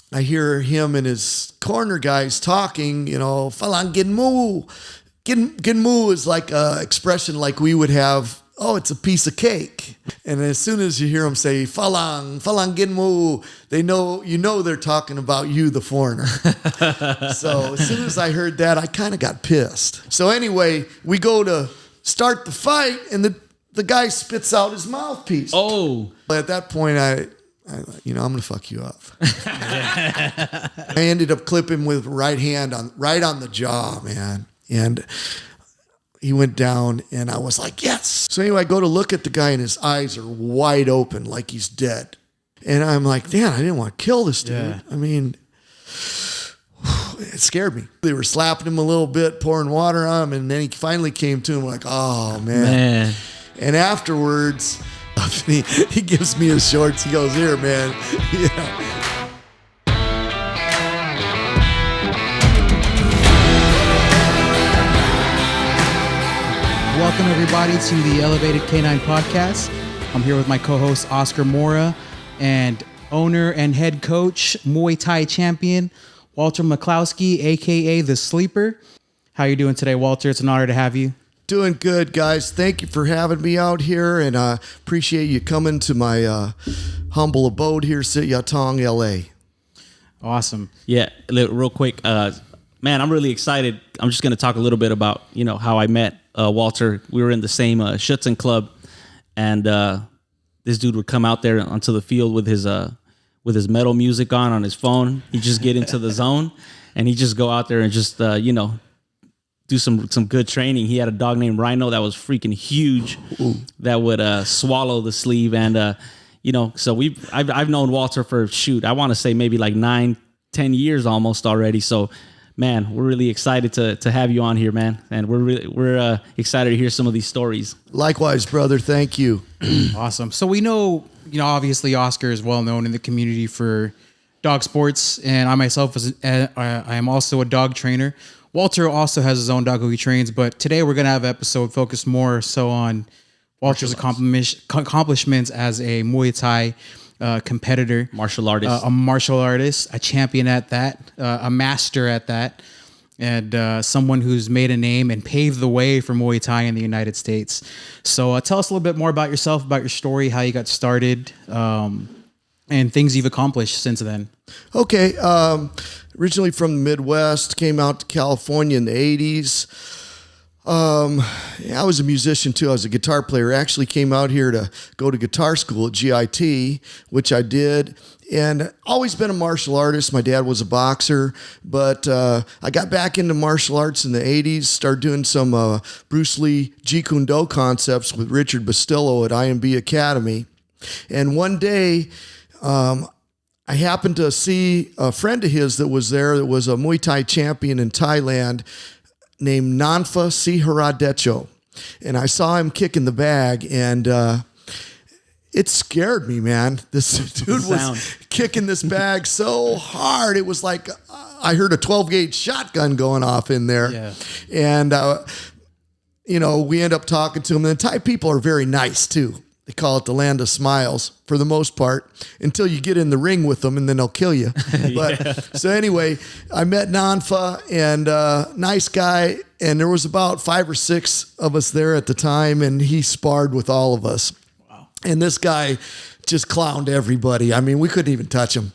I hear him and his corner guys talking, Falang Ginmu. Ginmu is like an expression like we would have, it's a piece of cake. And as soon as you hear them say, Falang Ginmu, they know they're talking about you, the foreigner. So as soon as I heard that, I kind of got pissed. So anyway, we go to start the fight, and the guy spits out his mouthpiece. Oh. At that point, I'm going to fuck you up. I ended up clipping with right hand right on the jaw, man. And he went down, and I was like, yes. So anyway, I go to look at the guy, and his eyes are wide open like he's dead. And I'm like, damn, I didn't want to kill this dude. Yeah. I mean, it scared me. They were slapping him a little bit, pouring water on him, and then he finally came to him like, oh, man. And afterwards, he gives me his shorts. He goes, here, man. Yeah. Welcome, everybody, to the Elevated K9 Podcast. I'm here with my co-host, Oscar Mora, and owner and head coach, Muay Thai champion, Walter Michalowski, a.k.a. The Sleeper. How are you doing today, Walter? It's an honor to have you. Doing good, guys. Thank you for having me out here, and I appreciate you coming to my humble abode here, Sit Yatong, LA. Awesome. Yeah, real quick, man, I'm really excited. I'm just going to talk a little bit about, how I met Walter. We were in the same Schutzen club, and this dude would come out there onto the field with his metal music on his phone. He'd just get into the zone, and he'd just go out there and just, do some good training. He had a dog named Rhino that was freaking huge. Ooh. That would swallow the sleeve, and so I've known Walter for I want to say maybe like 9-10 years almost already. So man, we're really excited to have you on here, man, and we're excited to hear some of these stories. Likewise, brother. Thank you. Awesome. So we know, obviously Oscar is well known in the community for dog sports, and I myself I am also a dog trainer. Walter also has his own dog who he trains, but today we're going to have an episode focused more so on Walter's accomplishments as a Muay Thai competitor. Martial artist. A martial artist, a champion at that, a master at that, and someone who's made a name and paved the way for Muay Thai in the United States. So tell us a little bit more about yourself, about your story, how you got started, and things you've accomplished since then. Okay. Originally from the Midwest, came out to California in the 80s. I was a musician too. I was a guitar player. Actually came out here to go to guitar school at GIT, which I did. And always been a martial artist. My dad was a boxer, but I got back into martial arts in the 80s, started doing some Bruce Lee Jeet Kune Do concepts with Richard Bastillo at IMB Academy. And one day, I happened to see a friend of his that was there that was a Muay Thai champion in Thailand named Nanfa Siharadecho. And I saw him kicking the bag, and it scared me, man. This dude was kicking this bag so hard. It was like I heard a 12-gauge shotgun going off in there. Yeah. And, we end up talking to him. And the Thai people are very nice, too. They call it the land of smiles for the most part until you get in the ring with them, and then they'll kill you. But so anyway, I met Nanfa, and nice guy. And there was about 5 or 6 of us there at the time, and he sparred with all of us. Wow. And this guy just clowned everybody. I mean, we couldn't even touch him.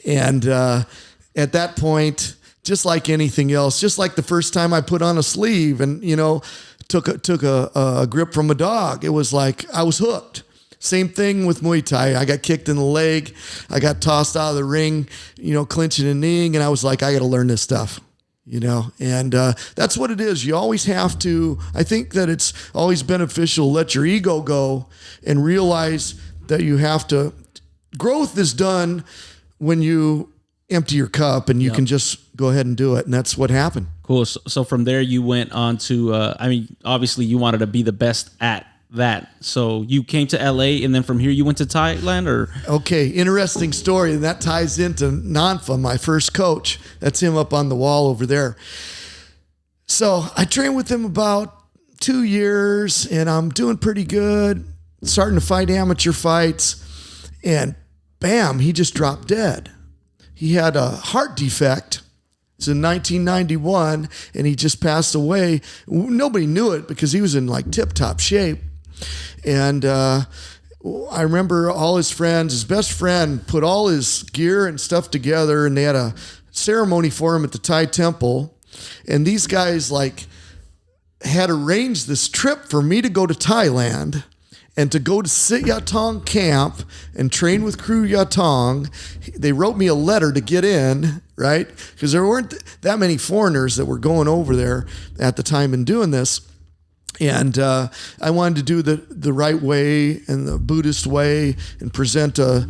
And at that point, just like anything else, just like the first time I put on a sleeve and, took a grip from a dog. It was like I was hooked. Same thing with Muay Thai. I got kicked in the leg. I got tossed out of the ring, clinching and kneeing, and I was like, I got to learn this stuff, And that's what it is. You always have to. I think that it's always beneficial to let your ego go and realize that you have to. Growth is done when you empty your cup, and you can just go ahead and do it, and that's what happened. Cool. So from there, you went on to, obviously you wanted to be the best at that. So you came to LA, and then from here you went to Thailand, or? Okay. Interesting story. And that ties into Nanfa, my first coach. That's him up on the wall over there. So I trained with him about 2 years, and I'm doing pretty good, starting to fight amateur fights, and bam, he just dropped dead. he had a heart defect. It's in 1991, and he just passed away. Nobody knew it because he was in like tip-top shape. And I remember all his friends, his best friend put all his gear and stuff together, and they had a ceremony for him at the Thai temple. And these guys like had arranged this trip for me to go to Thailand and to go to Sit Yatong camp and train with Crew Yatong. They wrote me a letter to get in, right? Because there weren't that many foreigners that were going over there at the time and doing this. And I wanted to do the right way and the Buddhist way and present an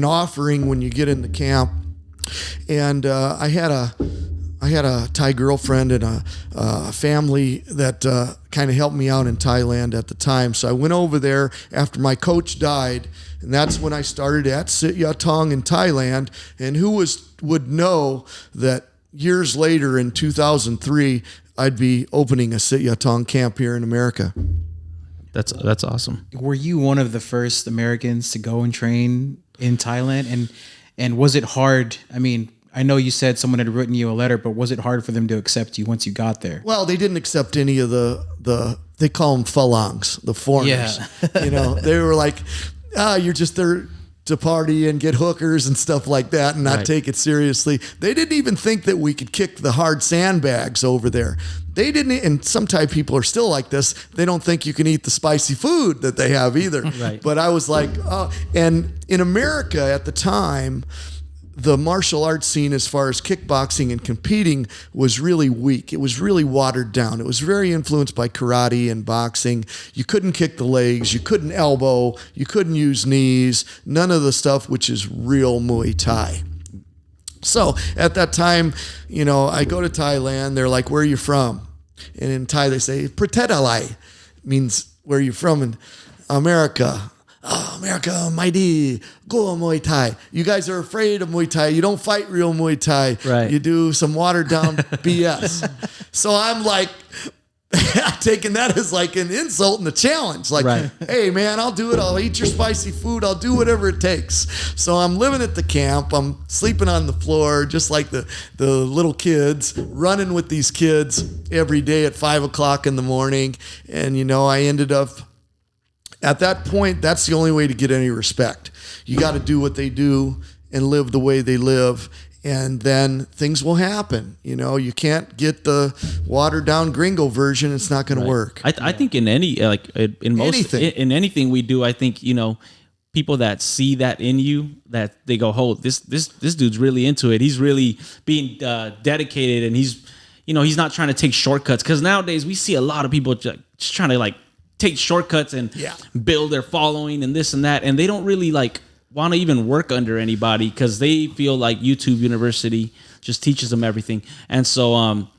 offering when you get into camp. And I had a Thai girlfriend and a family that kind of helped me out in Thailand at the time. So I went over there after my coach died, and that's when I started at Sit Yatong in Thailand. And who would know that years later in 2003, I'd be opening a Sit Yatong camp here in America. That's awesome. Were you one of the first Americans to go and train in Thailand? And was it hard? I mean, I know you said someone had written you a letter, but was it hard for them to accept you once you got there? Well, they didn't accept any of the they call them phalangs, the foreigners. Yeah. They were like, you're just there to party and get hookers and stuff like that and not take it seriously. They didn't even think that we could kick the hard sandbags over there. They didn't, and some Thai people are still like this. They don't think you can eat the spicy food that they have either. Right. But I was like, oh, and in America at the time, the martial arts scene as far as kickboxing and competing was really weak. It was really watered down. It was very influenced by karate and boxing. You couldn't kick the legs. You couldn't elbow. You couldn't use knees. None of the stuff which is real Muay Thai. So at that time, I go to Thailand. They're like, where are you from? And in Thai, they say, Pratetalai, means where are you from in America. Oh, America, mighty, go Muay Thai. You guys are afraid of Muay Thai. You don't fight real Muay Thai. Right. You do some watered down BS. So I'm like, taking that as like an insult and a challenge. Like, right. Hey man, I'll do it. I'll eat your spicy food. I'll do whatever it takes. So I'm living at the camp. I'm sleeping on the floor, just like the little kids, running with these kids every day at 5:00 in the morning. And, I ended up, at that point, that's the only way to get any respect. You got to do what they do and live the way they live, and then things will happen. You can't get the watered down gringo version. It's not going to work. I think in anything we do, I think, people that see that in you, that they go, oh, this dude's really into it. He's really being dedicated, and he's not trying to take shortcuts. Because nowadays we see a lot of people just trying to take shortcuts and build their following and this and that, and they don't really want to even work under anybody because they feel like YouTube University just teaches them everything. And so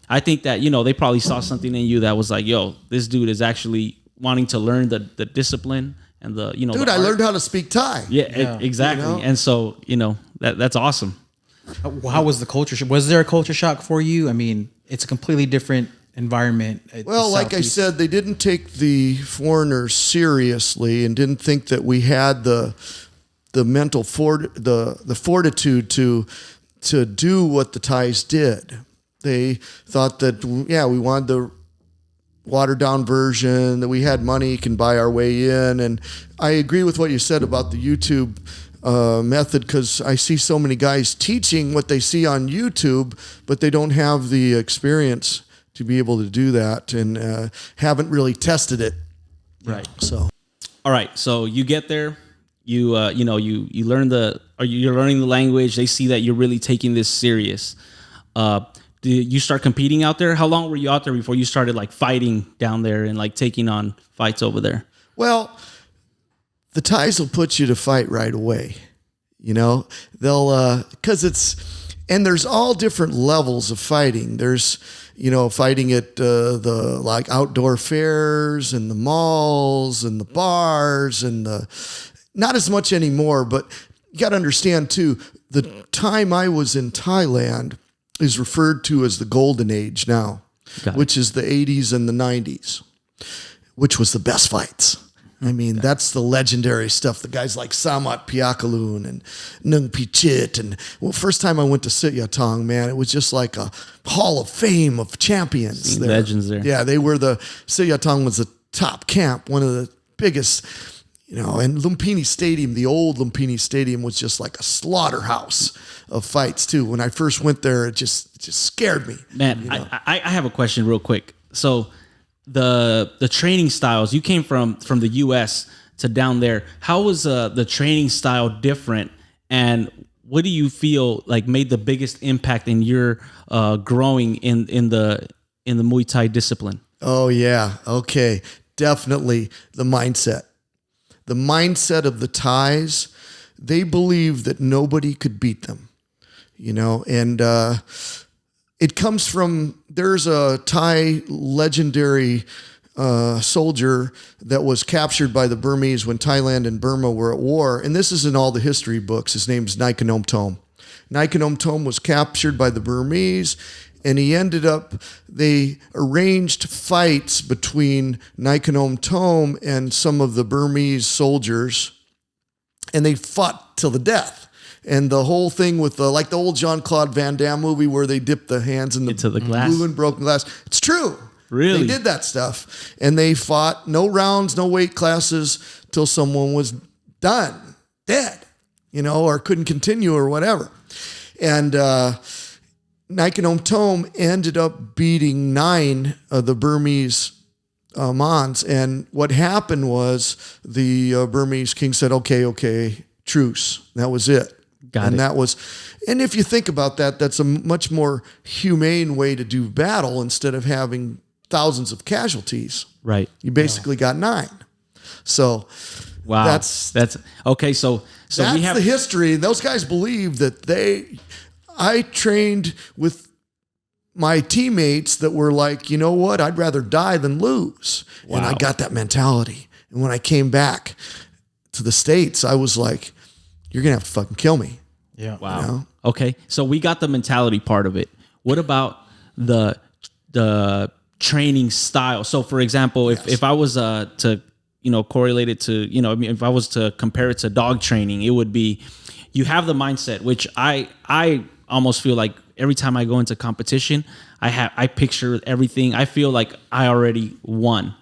I think that they probably saw something in you that was like, yo, this dude is actually wanting to learn the discipline and the dude, I learned how to speak Thai. Exactly. And so that's awesome. How was the culture shock? Was there a culture shock for you? I mean, it's a completely different environment. Well, like I said, they didn't take the foreigners seriously and didn't think that we had the mental the fortitude to do what the Thais did. They thought that we wanted the watered down version, that we had money, can buy our way in. And I agree with what you said about the YouTube method, because I see so many guys teaching what they see on YouTube, but they don't have the experience to be able to do that, and haven't really tested it. Right. So, all right. So you get there, you learn you're learning the language. They see that you're really taking this serious. Did you start competing out there? How long were you out there before you started fighting down there and taking on fights over there? Well, the Thais will put you to fight right away. They'll, and there's all different levels of fighting. There's, fighting at the outdoor fairs and the malls and the bars and not as much anymore, but you got to understand too, the time I was in Thailand is referred to as the golden age now, which is the 80s and the 90s, which was the best fights. I mean, that's the legendary stuff. The guys like Samat Piakalun and Nung Pichit. And first time I went to Sityatong, man, it was just like a hall of fame of champions. Legends there. Yeah, Sityatong was the top camp, one of the biggest, and Lumpini Stadium, the old Lumpini Stadium was just like a slaughterhouse of fights too. When I first went there, it just scared me. Man, I have a question real quick. So the training styles, you came from the US to down there. How was the training style different? And what do you feel like made the biggest impact in your growing in the Muay Thai discipline? Oh yeah. Okay. Definitely the mindset. The mindset of the Thais, they believe that nobody could beat them, and it comes from, there's a Thai legendary soldier that was captured by the Burmese when Thailand and Burma were at war. And this is in all the history books. His name's Nikanom Tom. Nikanom Tom was captured by the Burmese, and they arranged fights between Nikanom Tom and some of the Burmese soldiers, and they fought till the death. And the whole thing with the old Jean-Claude Van Damme movie where they dipped the hands into the glass. blue and broken glass. It's true. Really? They did that stuff. And they fought no rounds, no weight classes till someone was done, dead, or couldn't continue or whatever. And Nikanom Tom ended up beating 9 of the Burmese Mons. And what happened was the Burmese king said, okay, truce. That was it. And if you think about that, that's a much more humane way to do battle instead of having thousands of casualties. Right. You basically got 9. So wow, that's okay. So that's we have the history. Those guys believe that I trained with my teammates that were like, you know what? I'd rather die than lose. Wow. And I got that mentality. And when I came back to the States, I was like, you're going to have to fucking kill me. Yeah. Wow. Okay. So we got the mentality part of it. What about the training style? So for example, if I was to, correlate it to, if I was to compare it to dog training, it would be, you have the mindset, which I almost feel like every time I go into competition, I picture everything. I feel like I already won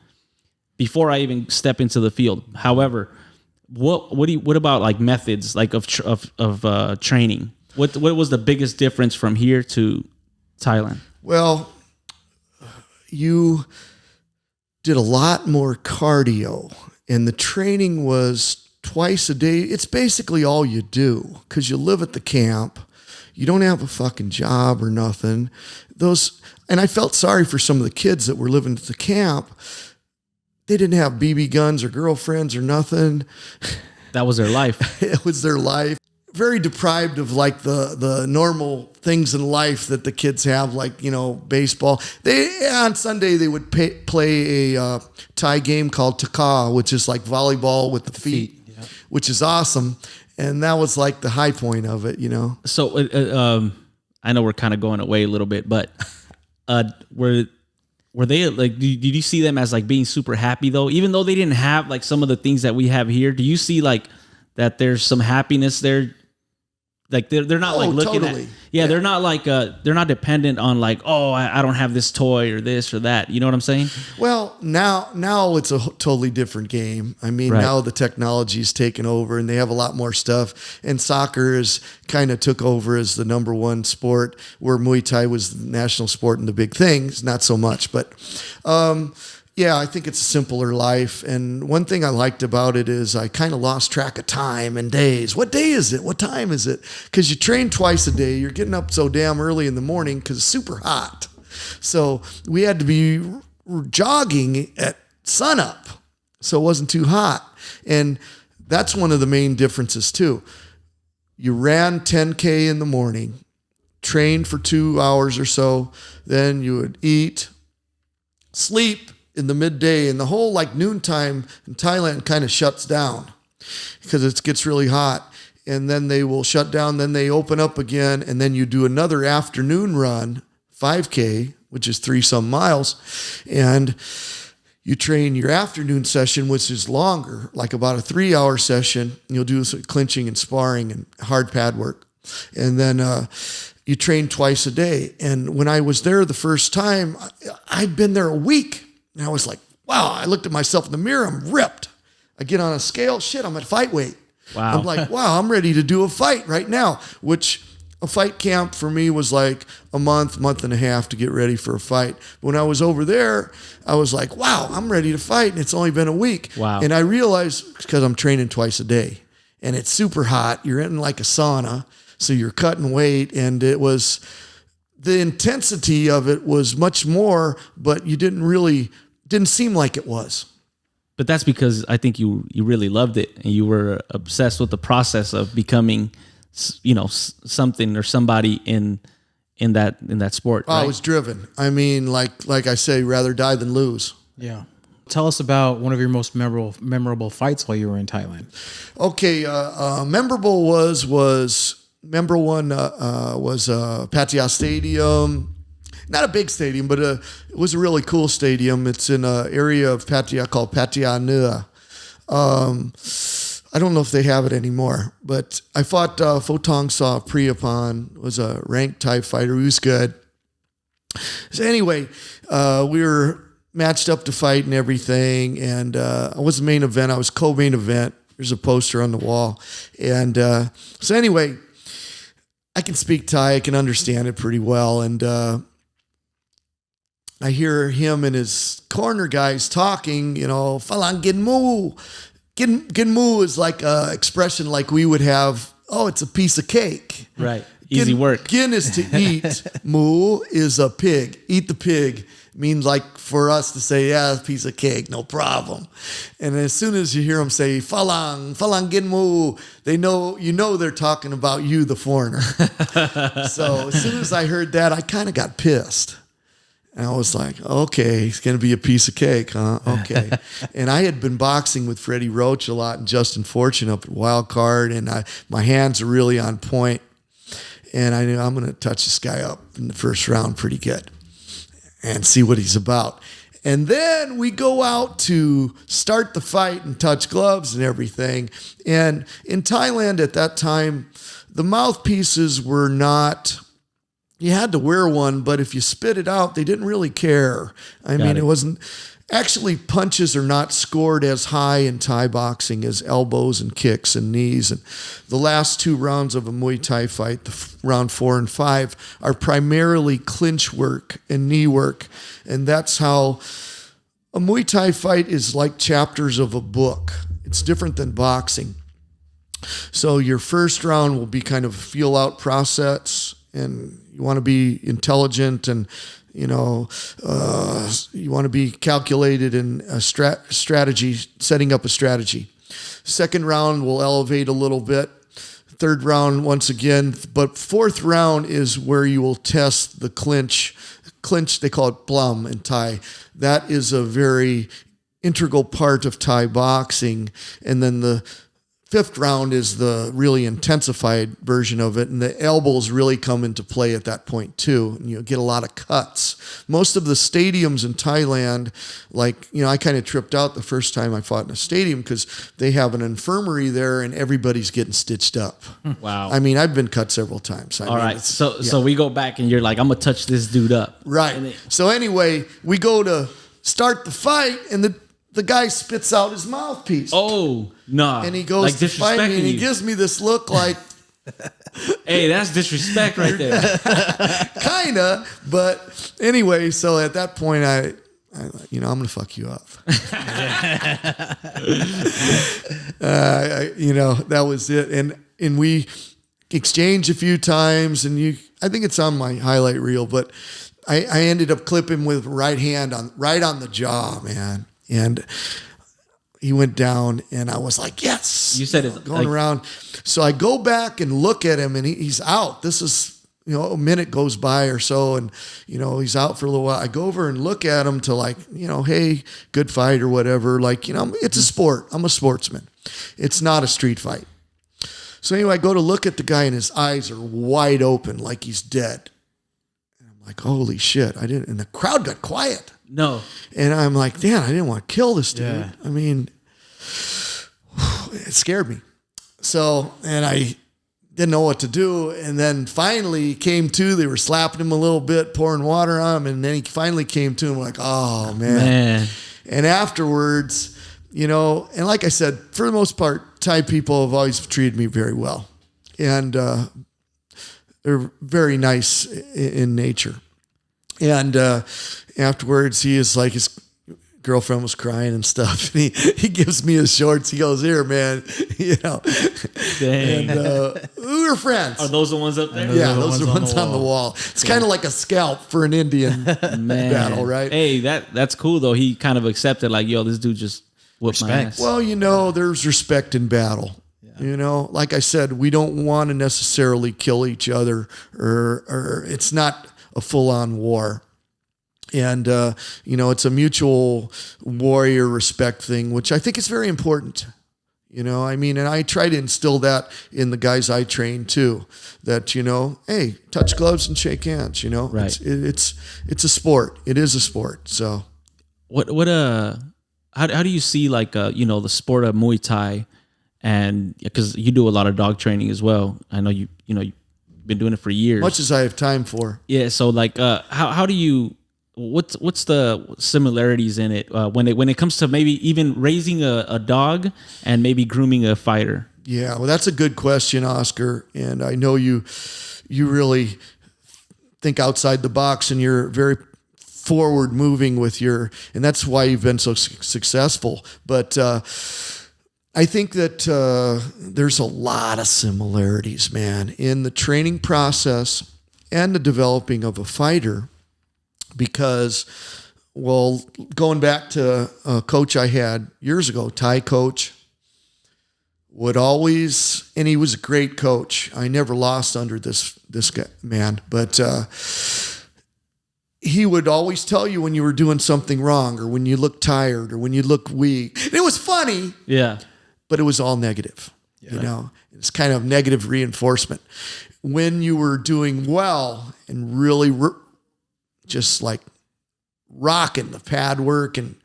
before I even step into the field. However, what about like methods like of training? What was the biggest difference from here to Thailand? Well, you did a lot more cardio, and the training was twice a day. It's basically all you do because you live at the camp. You don't have a fucking job or nothing. And I felt sorry for some of the kids that were living at the camp. They didn't have BB guns or girlfriends or nothing. That was their life. It was their life. Very deprived of like the normal things in life that the kids have, like, baseball. On Sunday, they would play a Thai game called Taka, which is like volleyball with the feet, which is awesome. And that was like the high point of it, So I know we're kind of going away a little bit, but were they like, did you see them as like being super happy though? Even though they didn't have like some of the things that we have here, do you see like that there's some happiness there? Like they're not like looking totally. at, they're not like, they're not dependent on like, oh, I don't have this toy or this or that. You know what I'm saying? Well, now it's a totally different game. I mean, now the technology's taken over and they have a lot more stuff, and soccer is kind of took over as the number one sport, where Muay Thai was the national sport and the big things, not so much, but, I think it's a simpler life. And one thing I liked about it is I kind of lost track of time and days. What day is it? What time is it? Because you train twice a day. You're getting up so damn early in the morning because it's super hot. So we had to be jogging at sunup so it wasn't too hot. And that's one of the main differences too. You ran 10K in the morning, trained for 2 hours or so, then you would eat, sleep in the midday, and the whole like noontime in Thailand kind of shuts down because it gets really hot. And then they will shut down, then they open up again, and then you do another afternoon run, 5K, which is 3 some miles. And you train your afternoon session, which is longer, like about a 3-hour session. You'll do clinching and sparring and hard pad work. And then you train twice a day. And when I was there the first time, I'd been there a week. And I was like, wow, I looked at myself in the mirror, I'm ripped. I get on a scale, shit, I'm at fight weight. Wow. I'm like, wow, I'm ready to do a fight right now, which a fight camp for me was like a month and a half to get ready for a fight. When I was over there, I was like, wow, I'm ready to fight. And it's only been a week. Wow. And I realized, because I'm training twice a day and it's super hot, you're in like a sauna, so you're cutting weight. And it was, the intensity of it was much more, but you didn't seem like it was. But that's because I think you really loved it and you were obsessed with the process of becoming, something or somebody in that sport. Right? I right? was driven. I mean, like I say, rather die than lose. Yeah. Tell us about one of your most memorable fights while you were in Thailand. Okay, memorable was number one was Pattaya Stadium. Not a big stadium, but it was a really cool stadium. It's in an area of Pattaya called Pattaya Nua. I don't know if they have it anymore, but I fought Photong Saw Priyapan, was a ranked Thai fighter. He was good. So anyway, we were matched up to fight and everything, and I was the main event. I was co-main event. There's a poster on the wall. And so anyway, I can speak Thai. I can understand it pretty well. And I hear him and his corner guys talking, Falang Gin Mu. Gin Mu is like an expression like we would have, oh, it's a piece of cake. Right. Easy work. Gin is to eat. Mu is a pig. Eat the pig. Means like for us to say, yeah, a piece of cake, no problem. And as soon as you hear them say, Falang Gin Mu, they're talking about you, the foreigner. So as soon as I heard that, I kind of got pissed. And I was like, okay, it's going to be a piece of cake, huh? Okay. And I had been boxing with Freddie Roach a lot and Justin Fortune up at Wild Card, and my hands are really on point. And I knew I'm going to touch this guy up in the first round pretty good and see what he's about. And then we go out to start the fight and touch gloves and everything. And in Thailand at that time, the mouthpieces were not... You had to wear one, but if you spit it out, they didn't really care. I mean, it wasn't... Actually, punches are not scored as high in Thai boxing as elbows and kicks and knees. And the last 2 rounds of a Muay Thai fight, round 4 and 5, are primarily clinch work and knee work. And that's how a Muay Thai fight is like chapters of a book. It's different than boxing. So your first round will be kind of a feel-out process, and you want to be intelligent, and you want to be calculated in a strategy, setting up a strategy. Second round will elevate a little bit. Third round once again, but fourth round is where you will test the clinch. Clinch, they call it plum in Thai. That is a very integral part of Thai boxing. And then the fifth round is the really intensified version of it, and the elbows really come into play at that point too, and you get a lot of cuts. Most of the stadiums in Thailand, I kind of tripped out the first time I fought in a stadium because they have an infirmary there and everybody's getting stitched up. Wow. I mean, I've been cut several times. All right, so we go back and you're like, I'm going to touch this dude up. Right. So anyway, we go to start the fight, and the guy spits out his mouthpiece. Oh, no. And he goes to fight me, and he gives me this look like... Hey, that's disrespect right there. Kinda, but anyway, so at that point, I'm going to fuck you up. That was it. And we exchanged a few times, and I think it's on my highlight reel, but I ended up clipping with right hand right on the jaw, man. And he went down, and I was like, yes. You said it's going around. So I go back and look at him, and he's out. This is, a minute goes by or so, and, he's out for a little while. I go over and look at him to hey, good fight or whatever. It's a sport. I'm a sportsman. It's not a street fight. So anyway, I go to look at the guy, and his eyes are wide open like he's dead. And I'm like, holy shit. And the crowd got quiet. No. And I'm like, damn, I didn't want to kill this dude. Yeah. I mean, it scared me. So, and I didn't know what to do. And then finally he came to, they were slapping him a little bit, pouring water on him. And then he finally came to, and I'm like, oh man. And afterwards, you know, and like I said, for the most part, Thai people have always treated me very well. And they're very nice in nature. And afterwards, he is like, his girlfriend was crying and stuff. And he gives me his shorts. He goes, here, man. You know. Dang. And we were friends. Are those the ones up there? Yeah, those are the ones on the wall. It's kind of like a scalp for an Indian battle, right? Hey, that's cool, though. He kind of accepted, like, yo, this dude just whooped my ass. Well, you know, there's respect in battle. You know, like I said, we don't want to necessarily kill each other, or it's not a full-on war. And, you know, it's a mutual warrior respect thing, which I think is very important. You know, I mean, and I try to instill that in the guys I train too, that, you know, hey, touch gloves and shake hands, you know, right. It's a sport. It is a sport. So how do you see, like, you know, the sport of Muay Thai? And because you do a lot of dog training as well. I know you've been doing it for years. Much as I have time for. Yeah. So like, how do you, what's the similarities in it when it comes to maybe even raising a dog and maybe grooming a fighter? Yeah, well, that's a good question, Oscar. And I know you really think outside the box, and you're very forward moving with and that's why you've been so successful. But I think that there's a lot of similarities, man, in the training process and the developing of a fighter. Because, well, going back to a coach I had years ago, Thai coach, would always, and he was a great coach. I never lost under this guy, man, but he would always tell you when you were doing something wrong, or when you looked tired, or when you looked weak. And it was funny. Yeah. But it was all negative, you know. It's kind of negative reinforcement. When you were doing well and really just like rocking the pad work and,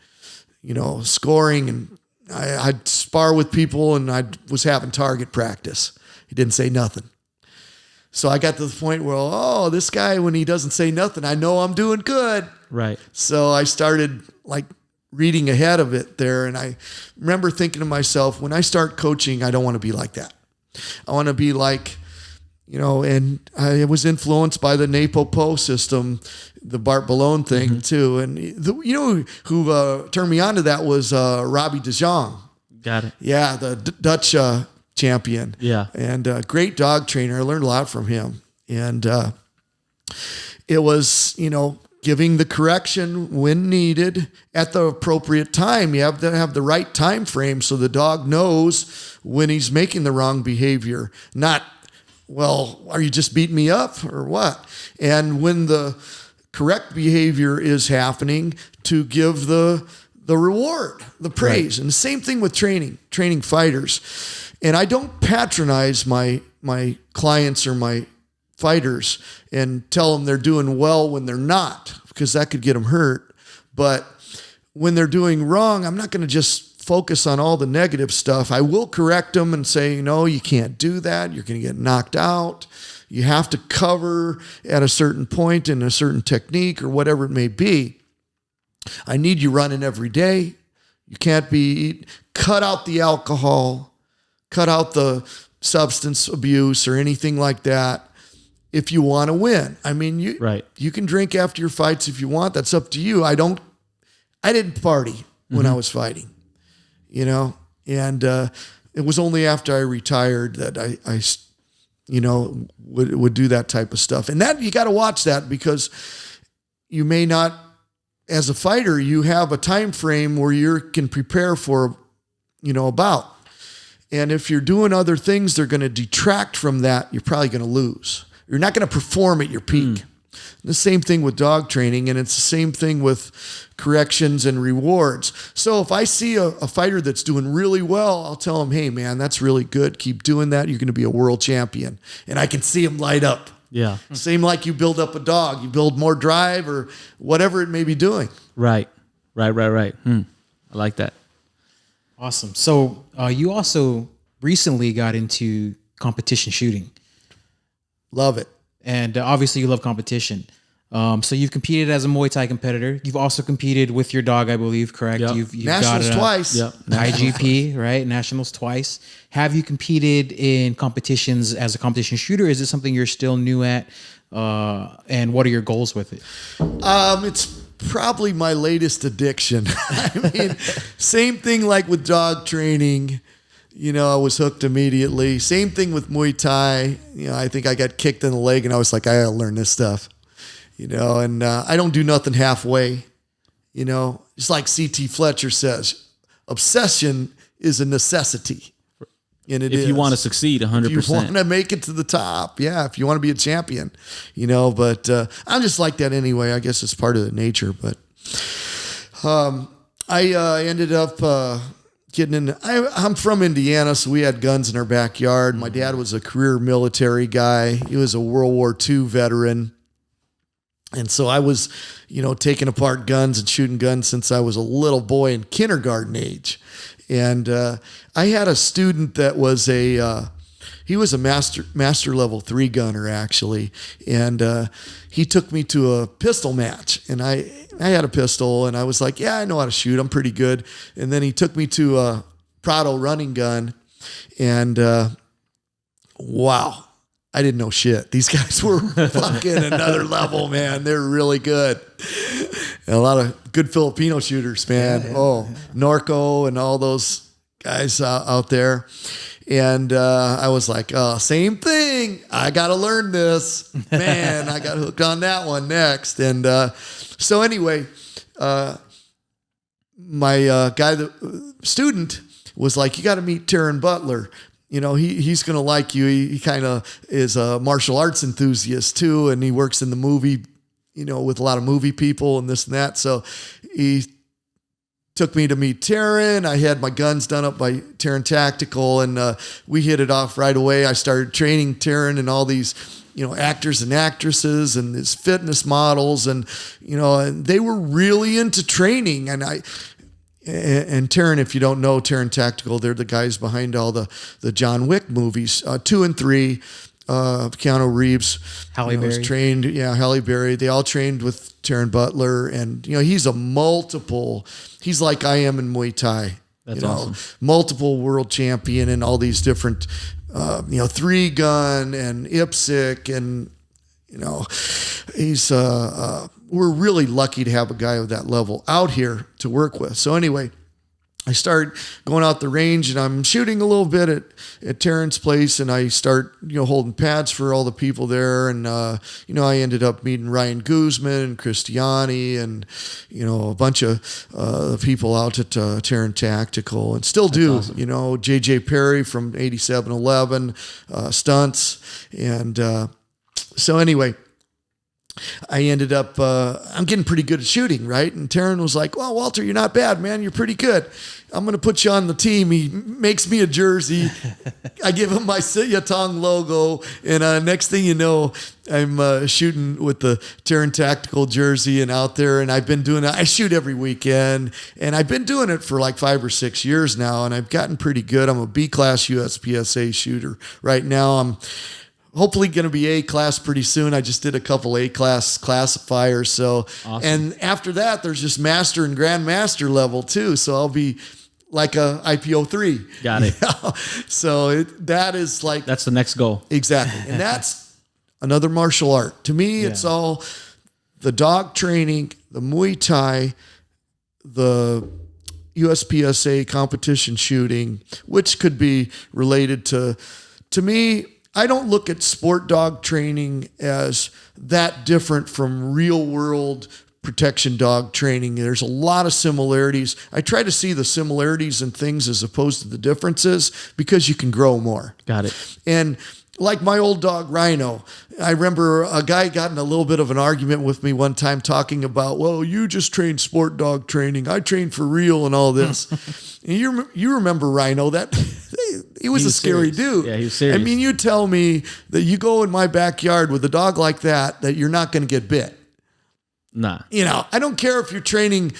you know, scoring, and I'd spar with people, and I was having target practice. He didn't say nothing. So I got to the point where, oh, this guy, when he doesn't say nothing, I know I'm doing good. Right. So I started like reading ahead of it there. And I remember thinking to myself, when I start coaching, I don't want to be like that. I want to be like, you know, and I was influenced by the Napo system, the Bart Ballone thing too. And you know who turned me on to that was Robbie De Jong. Got it. Yeah, the Dutch champion. Yeah. And great dog trainer. I learned a lot from him. And it was, you know, giving the correction when needed at the appropriate time. You have to have the right time frame so the dog knows when he's making the wrong behavior. Not, well, are you just beating me up or what? And when the correct behavior is happening, to give the reward, the praise. Right. And the same thing with training fighters. And I don't patronize my clients or my fighters and tell them they're doing well when they're not, because that could get them hurt. But when they're doing wrong, I'm not going to just focus on all the negative stuff. I will correct them and say, no, you can't do that. You're going to get knocked out. You have to cover at a certain point in a certain technique or whatever it may be. I need you running every day. You can't cut out the alcohol, cut out the substance abuse or anything like that. If you want to win, I mean, you can drink after your fights if you want. That's up to you. I didn't party when I was fighting, you know, and it was only after I retired that I you know, would do that type of stuff. And that, you got to watch that, because you may not, as a fighter, you have a time frame where you can prepare for, you know, a bout. And if you're doing other things, they're going to detract from that. You're probably going to lose. You're not going to perform at your peak. The same thing with dog training, and it's the same thing with corrections and rewards. So if I see a fighter that's doing really well, I'll tell him, hey, man, that's really good. Keep doing that. You're going to be a world champion. And I can see him light up. Yeah. Same like you build up a dog, you build more drive or whatever it may be doing. Right. I like that. Awesome. So you also recently got into competition shooting, Love it. and obviously you love competition. So you've competed as a Muay Thai competitor. You've also competed with your dog, I believe, correct? Yep. You've Nationals got twice. Yep. IGP, right? Nationals twice. Have you competed in competitions as a competition shooter? Is it something you're still new at? And what are your goals with it? It's probably my latest addiction. I mean, same thing like with dog training. You know, I was hooked immediately. Same thing with Muay Thai. You know, I think I got kicked in the leg and I was like, I gotta learn this stuff. You know, and I don't do nothing halfway. You know, just like C.T. Fletcher says, obsession is a necessity. And If you want to succeed, 100%. If you want to make it to the top, yeah. If you want to be a champion, you know. But I'm just like that anyway. I guess it's part of the nature. But I ended up getting in. I'm from Indiana, so we had guns in our backyard. My dad was a career military guy. He was a World War II veteran. And so I was, you know, taking apart guns and shooting guns since I was a little boy in kindergarten age. And I had a student that was he was a master level 3 gunner actually. And he took me to a pistol match, and I had a pistol, and I was like, yeah, I know how to shoot. I'm pretty good. And then he took me to a Prado running gun, and wow. I didn't know shit. These guys were fucking another level, man. They're really good. And a lot of good Filipino shooters, man. Yeah. Norco and all those guys out there. And I was like, same thing. I got to learn this. Man, I got hooked on that one next. And so anyway, my student was like, you got to meet Taryn Butler. You know, he's going to like you. He kind of is a martial arts enthusiast too. And he works in the movie, you know, with a lot of movie people and this and that. So he took me to meet Taryn. I had my guns done up by Taryn Tactical, and we hit it off right away. I started training Taryn and all these, you know, actors and actresses and these fitness models. And, you know, and they were really into training. And Taryn, if you don't know Taryn Tactical, they're the guys behind all the John Wick movies, 2 and 3. Keanu Reeves, Halle Berry. was trained. Yeah, Halle Berry. They all trained with Taryn Butler, and you know he's a multiple. He's like I am in Muay Thai. That's awesome. Multiple world champion in all these different, 3-gun and IPSC, and you know, he's. We're really lucky to have a guy of that level out here to work with. So anyway, I start going out the range, and I'm shooting a little bit at Taryn's place, and I start, you know, holding pads for all the people there. And, you know, I ended up meeting Ryan Guzman and Christiani and, you know, a bunch of people out at Taryn Tactical, and still do, awesome. You know, JJ Perry from 8711 Stunts. And so anyway, I ended up, I'm getting pretty good at shooting, right? And Taryn was like, well, Walter, you're not bad, man. You're pretty good. I'm going to put you on the team. He makes me a jersey. I give him my Siyatong logo. And next thing you know, I'm shooting with the Taryn Tactical jersey and out there. And I've been doing it. I shoot every weekend. And I've been doing it for like 5 or 6 years now. And I've gotten pretty good. I'm a B-class USPSA shooter. Right now, I'm hopefully going to be A-class pretty soon. I just did a couple A-class classifiers. So, awesome. And after that, there's just master and grandmaster level too. So I'll be like a IPO3. Got it. So that is like... That's the next goal. Exactly. And that's another martial art. To me, it's all the dog training, the Muay Thai, the USPSA competition shooting, which could be related to me, I don't look at sport dog training as that different from real world protection dog training. There's a lot of similarities. I try to see the similarities in things as opposed to the differences because you can grow more. Got it. And like my old dog Rhino, I remember a guy got in a little bit of an argument with me one time talking about, well, you just train sport dog training. I train for real and all this. And you remember Rhino, that he was a scary serious. dude. Yeah, he was serious. I mean, you tell me that you go in my backyard with a dog like that you're not going to get bit. Nah. You know, I don't care if you're training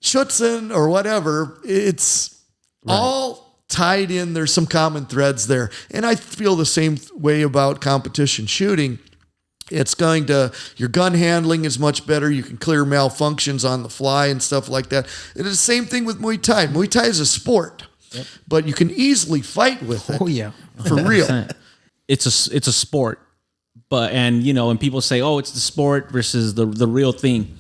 Schutzen or whatever. It's all tied in. There's some common threads there. And I feel the same way about competition shooting. It's your gun handling is much better. You can clear malfunctions on the fly and stuff like that. It is the same thing with Muay Thai. Muay Thai is a sport, but you can easily fight with it. Oh yeah, for real. It's a sport, and people say, oh, it's the sport versus the real thing.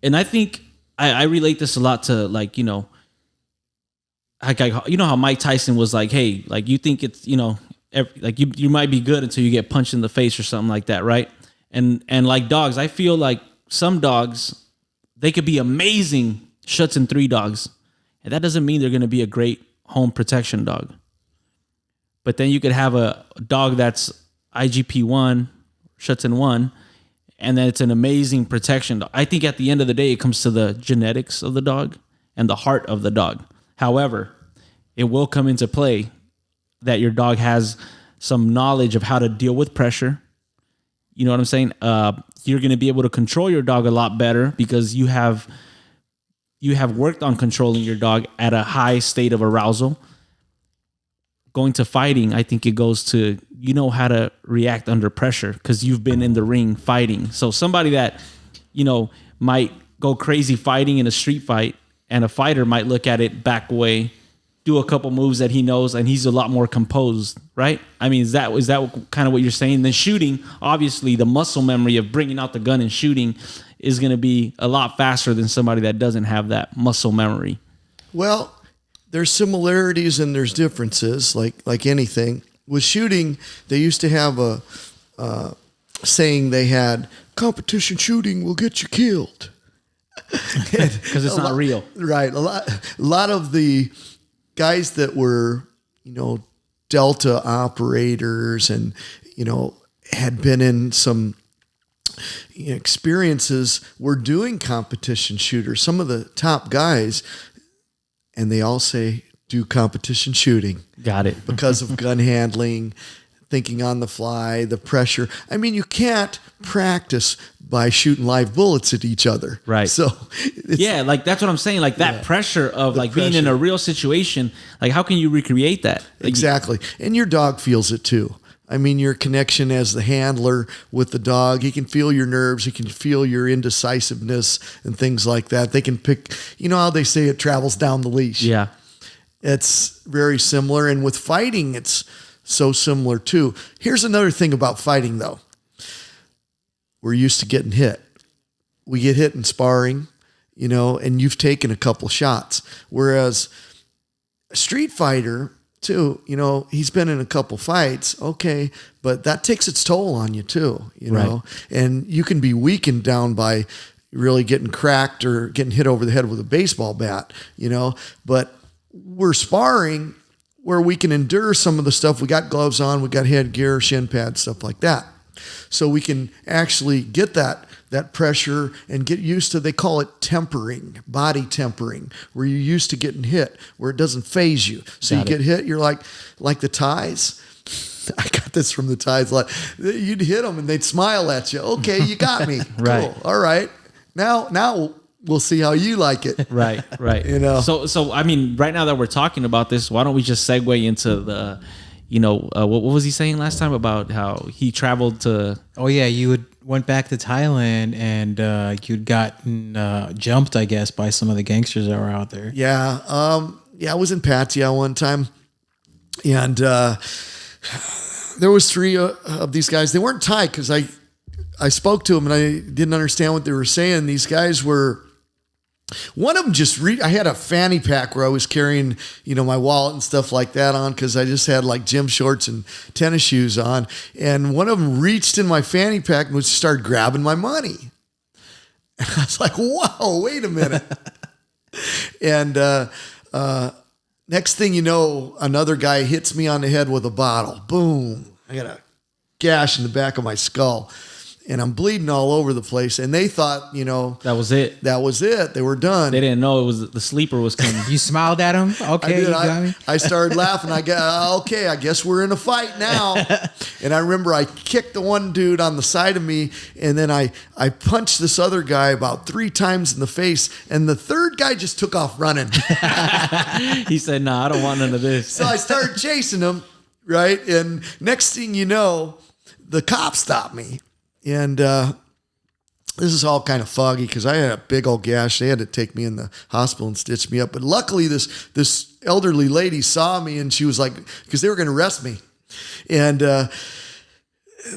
And I think I relate this a lot to how Mike Tyson was like, hey, like you think it's, like you might be good until you get punched in the face or something like that, right? And like dogs, I feel like some dogs, they could be amazing Schutzen 3 dogs, and that doesn't mean they're going to be a great home protection dog. But then you could have a dog that's IGP 1, Schutzen 1, and then it's an amazing protection dog. I think at the end of the day, it comes to the genetics of the dog and the heart of the dog. However, it will come into play that your dog has some knowledge of how to deal with pressure. You know what I'm saying? You're going to be able to control your dog a lot better because you have worked on controlling your dog at a high state of arousal. Going to fighting, I think it goes to, how to react under pressure because you've been in the ring fighting. So somebody that, might go crazy fighting in a street fight, and a fighter might look at it back away, do a couple moves that he knows, and he's a lot more composed, right? I mean, is that kind of what you're saying? Then shooting, obviously, the muscle memory of bringing out the gun and shooting is going to be a lot faster than somebody that doesn't have that muscle memory. Well, there's similarities and there's differences, like anything. With shooting, they used to have a saying they had, competition shooting will get you killed. Because it's not real. Right. A lot of the guys that were, Delta operators and, had been in some experiences were doing competition shooters. Some of the top guys, and they all say, do competition shooting. Got it. Because of gun handling, thinking on the fly, the pressure. I mean, you can't practice by shooting live bullets at each other. Right. So, like that's what I'm saying. Like that pressure of being in a real situation. Like, how can you recreate that? Exactly. And your dog feels it too. I mean, your connection as the handler with the dog, he can feel your nerves. He can feel your indecisiveness and things like that. They can pick, how they say it travels down the leash. Yeah. It's very similar. And with fighting, it's so similar too. Here's another thing about fighting though. We're used to getting hit. We get hit in sparring, and you've taken a couple shots. Whereas a street fighter too, he's been in a couple fights. Okay. But that takes its toll on you too, Right. And you can be weakened down by really getting cracked or getting hit over the head with a baseball bat, but we're sparring where we can endure some of the stuff. We got gloves on, we got headgear, shin pads, stuff like that. So we can actually get that pressure and get used to, they call it tempering, body tempering, where you're used to getting hit, where it doesn't phase you. So you get hit, you're like the Thais. I got this from the Thais. Like, you'd hit them and they'd smile at you. Okay, you got me. Right. Cool. All right. Now we'll see how you like it. Right. So I mean, right now that we're talking about this, why don't we just segue into the, what was he saying last time about how he traveled to? Oh yeah, you went back to Thailand and you'd gotten jumped, I guess, by some of the gangsters that were out there. Yeah. I was in Pattaya one time, and there was 3 of these guys. They weren't Thai because I spoke to them and I didn't understand what they were saying. These guys were, one of them I had a fanny pack where I was carrying, my wallet and stuff like that on because I just had like gym shorts and tennis shoes on. And one of them reached in my fanny pack and started grabbing my money. And I was like, whoa, wait a minute. And next thing you know, another guy hits me on the head with a bottle. Boom. I got a gash in the back of my skull. and I'm bleeding all over the place. And they thought, That was it. that was it. They were done. They didn't know it was the sleeper was coming. You smiled at him. Okay, I did. you got me. I started laughing. I got, okay, I guess we're in a fight now. And I remember I kicked the one dude on the side of me, and then I punched this other guy about 3 times in the face, and the third guy just took off running. He said, "No, I don't want none of this." So I started chasing him, right? And next thing you know, the cop stopped me. And this is all kind of foggy because I had a big old gash. They had to take me in the hospital and stitch me up. But luckily, this elderly lady saw me, and she was like, because they were going to arrest me. And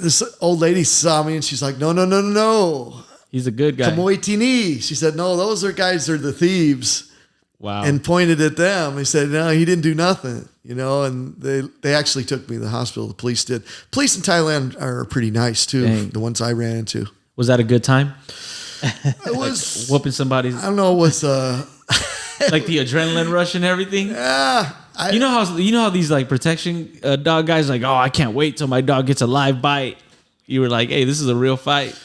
this old lady saw me, and she's like, no. He's a good guy. Kamoy Tini. She said, no, those are the thieves. Wow. And pointed at them. He said, no, he didn't do nothing, and they actually took me to the hospital. The police did. Police in Thailand are pretty nice too. Dang. The ones I ran into. Was that a good time? It was Whooping somebody's, I don't know what's like the adrenaline rush and everything. I You know how these like protection dog guys like, oh, I can't wait till my dog gets a live bite. You were like, hey, this is a real fight.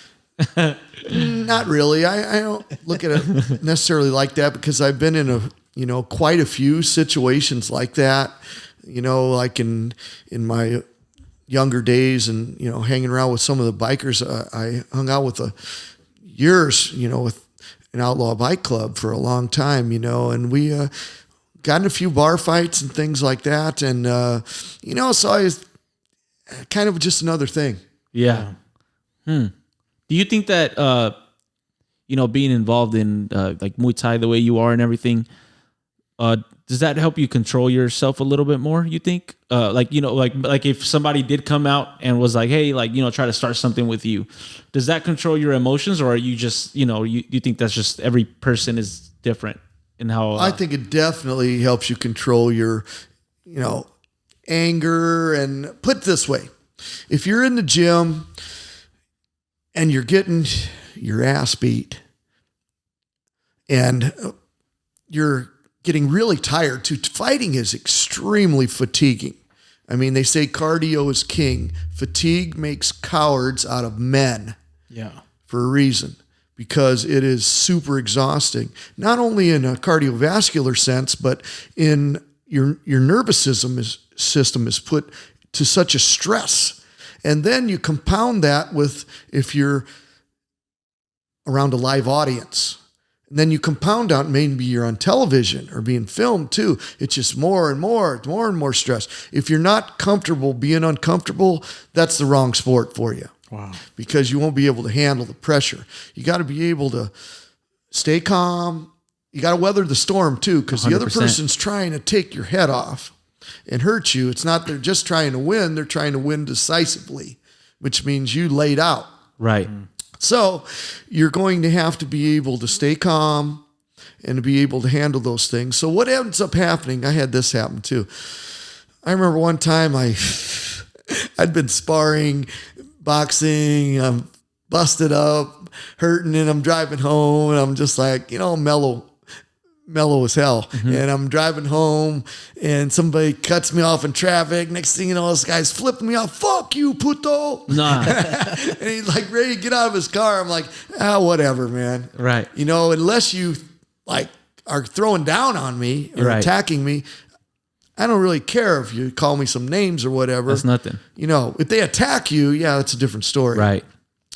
not really. I don't look at it necessarily like that because I've been in quite a few situations like that. Like in my younger days and hanging around with some of the bikers. I hung out with years, with an outlaw bike club for a long time, and we got in a few bar fights and things like that. And, so I was kind of just another thing. Yeah. Do you think that, being involved in like Muay Thai the way you are and everything, does that help you control yourself a little bit more, you think? Like if somebody did come out and was like, hey, try to start something with you, does that control your emotions, or are you just, you think that's just every person is different in how? I think it definitely helps you control your, anger. And put it this way, if you're in the gym and you're getting your ass beat and you're getting really tired too, fighting is extremely fatiguing. I mean, they say cardio is king. Fatigue makes cowards out of men. Yeah. For a reason, because it is super exhausting, not only in a cardiovascular sense, but in your nervous system is put to such a stress. And then you compound that with if you're around a live audience. And then you compound out, maybe you're on television or being filmed too. It's just more and more stress. If you're not comfortable being uncomfortable, that's the wrong sport for you. Wow. Because you won't be able to handle the pressure. You got to be able to stay calm. You got to weather the storm too, because the other person's trying to take your head off and hurt you. It's not they're just trying to win. They're trying to win decisively, which means you laid out. Right. So you're going to have to be able to stay calm and to be able to handle those things. So what ends up happening, I had this happen too. I remember one time I'd been sparring, boxing, I'm busted up, hurting, and I'm driving home, and I'm just like, mellow as hell. Mm-hmm. And I'm driving home, and somebody cuts me off in traffic. Next thing you know, this guy's flipping me off. Fuck you, puto. Nah. And he's like ready to get out of his car. I'm like, whatever, man. Right. Unless you are throwing down on me or attacking me, I don't really care if you call me some names or whatever. That's nothing. If they attack you, that's a different story. Right.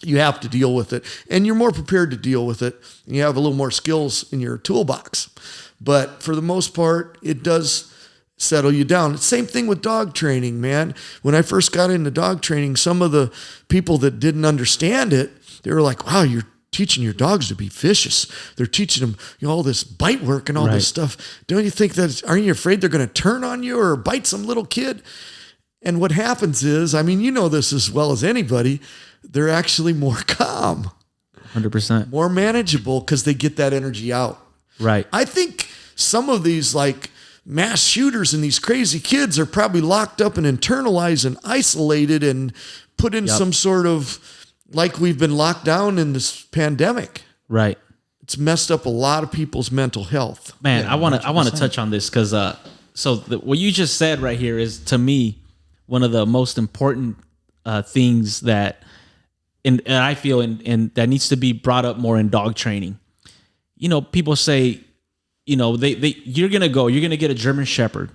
You have to deal with it, and you're more prepared to deal with it, and you have a little more skills in your toolbox. But for the most part, it does settle you down. Same thing with dog training, man. When I first got into dog training, some of the people that didn't understand it, they were like, wow, you're teaching your dogs to be vicious. They're teaching them, all this bite work and all this stuff. Don't you think aren't you afraid they're going to turn on you or bite some little kid? And what happens is, this as well as anybody, they're actually more calm. 100%. More manageable because they get that energy out. Right. I think some of these mass shooters and these crazy kids are probably locked up and internalized and isolated and put in some sort of, like we've been locked down in this pandemic. Right. It's messed up a lot of people's mental health. Man, I want to touch on this because what you just said right here is, to me, one of the most important things that and I feel and that needs to be brought up more in dog training. You know, people say, you know, you're gonna get a German Shepherd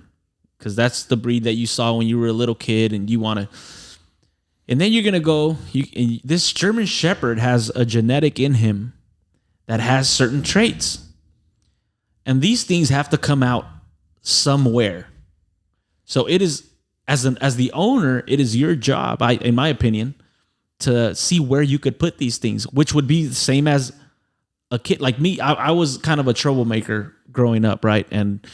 because that's the breed that you saw when you were a little kid, and you want to. And then you're gonna go. This German Shepherd has a genetic in him that has certain traits, and these things have to come out somewhere. So it is as the owner, it is your job, in my opinion, to see where you could put these things, which would be the same as a kid like me. I was kind of a troublemaker growing up, right? And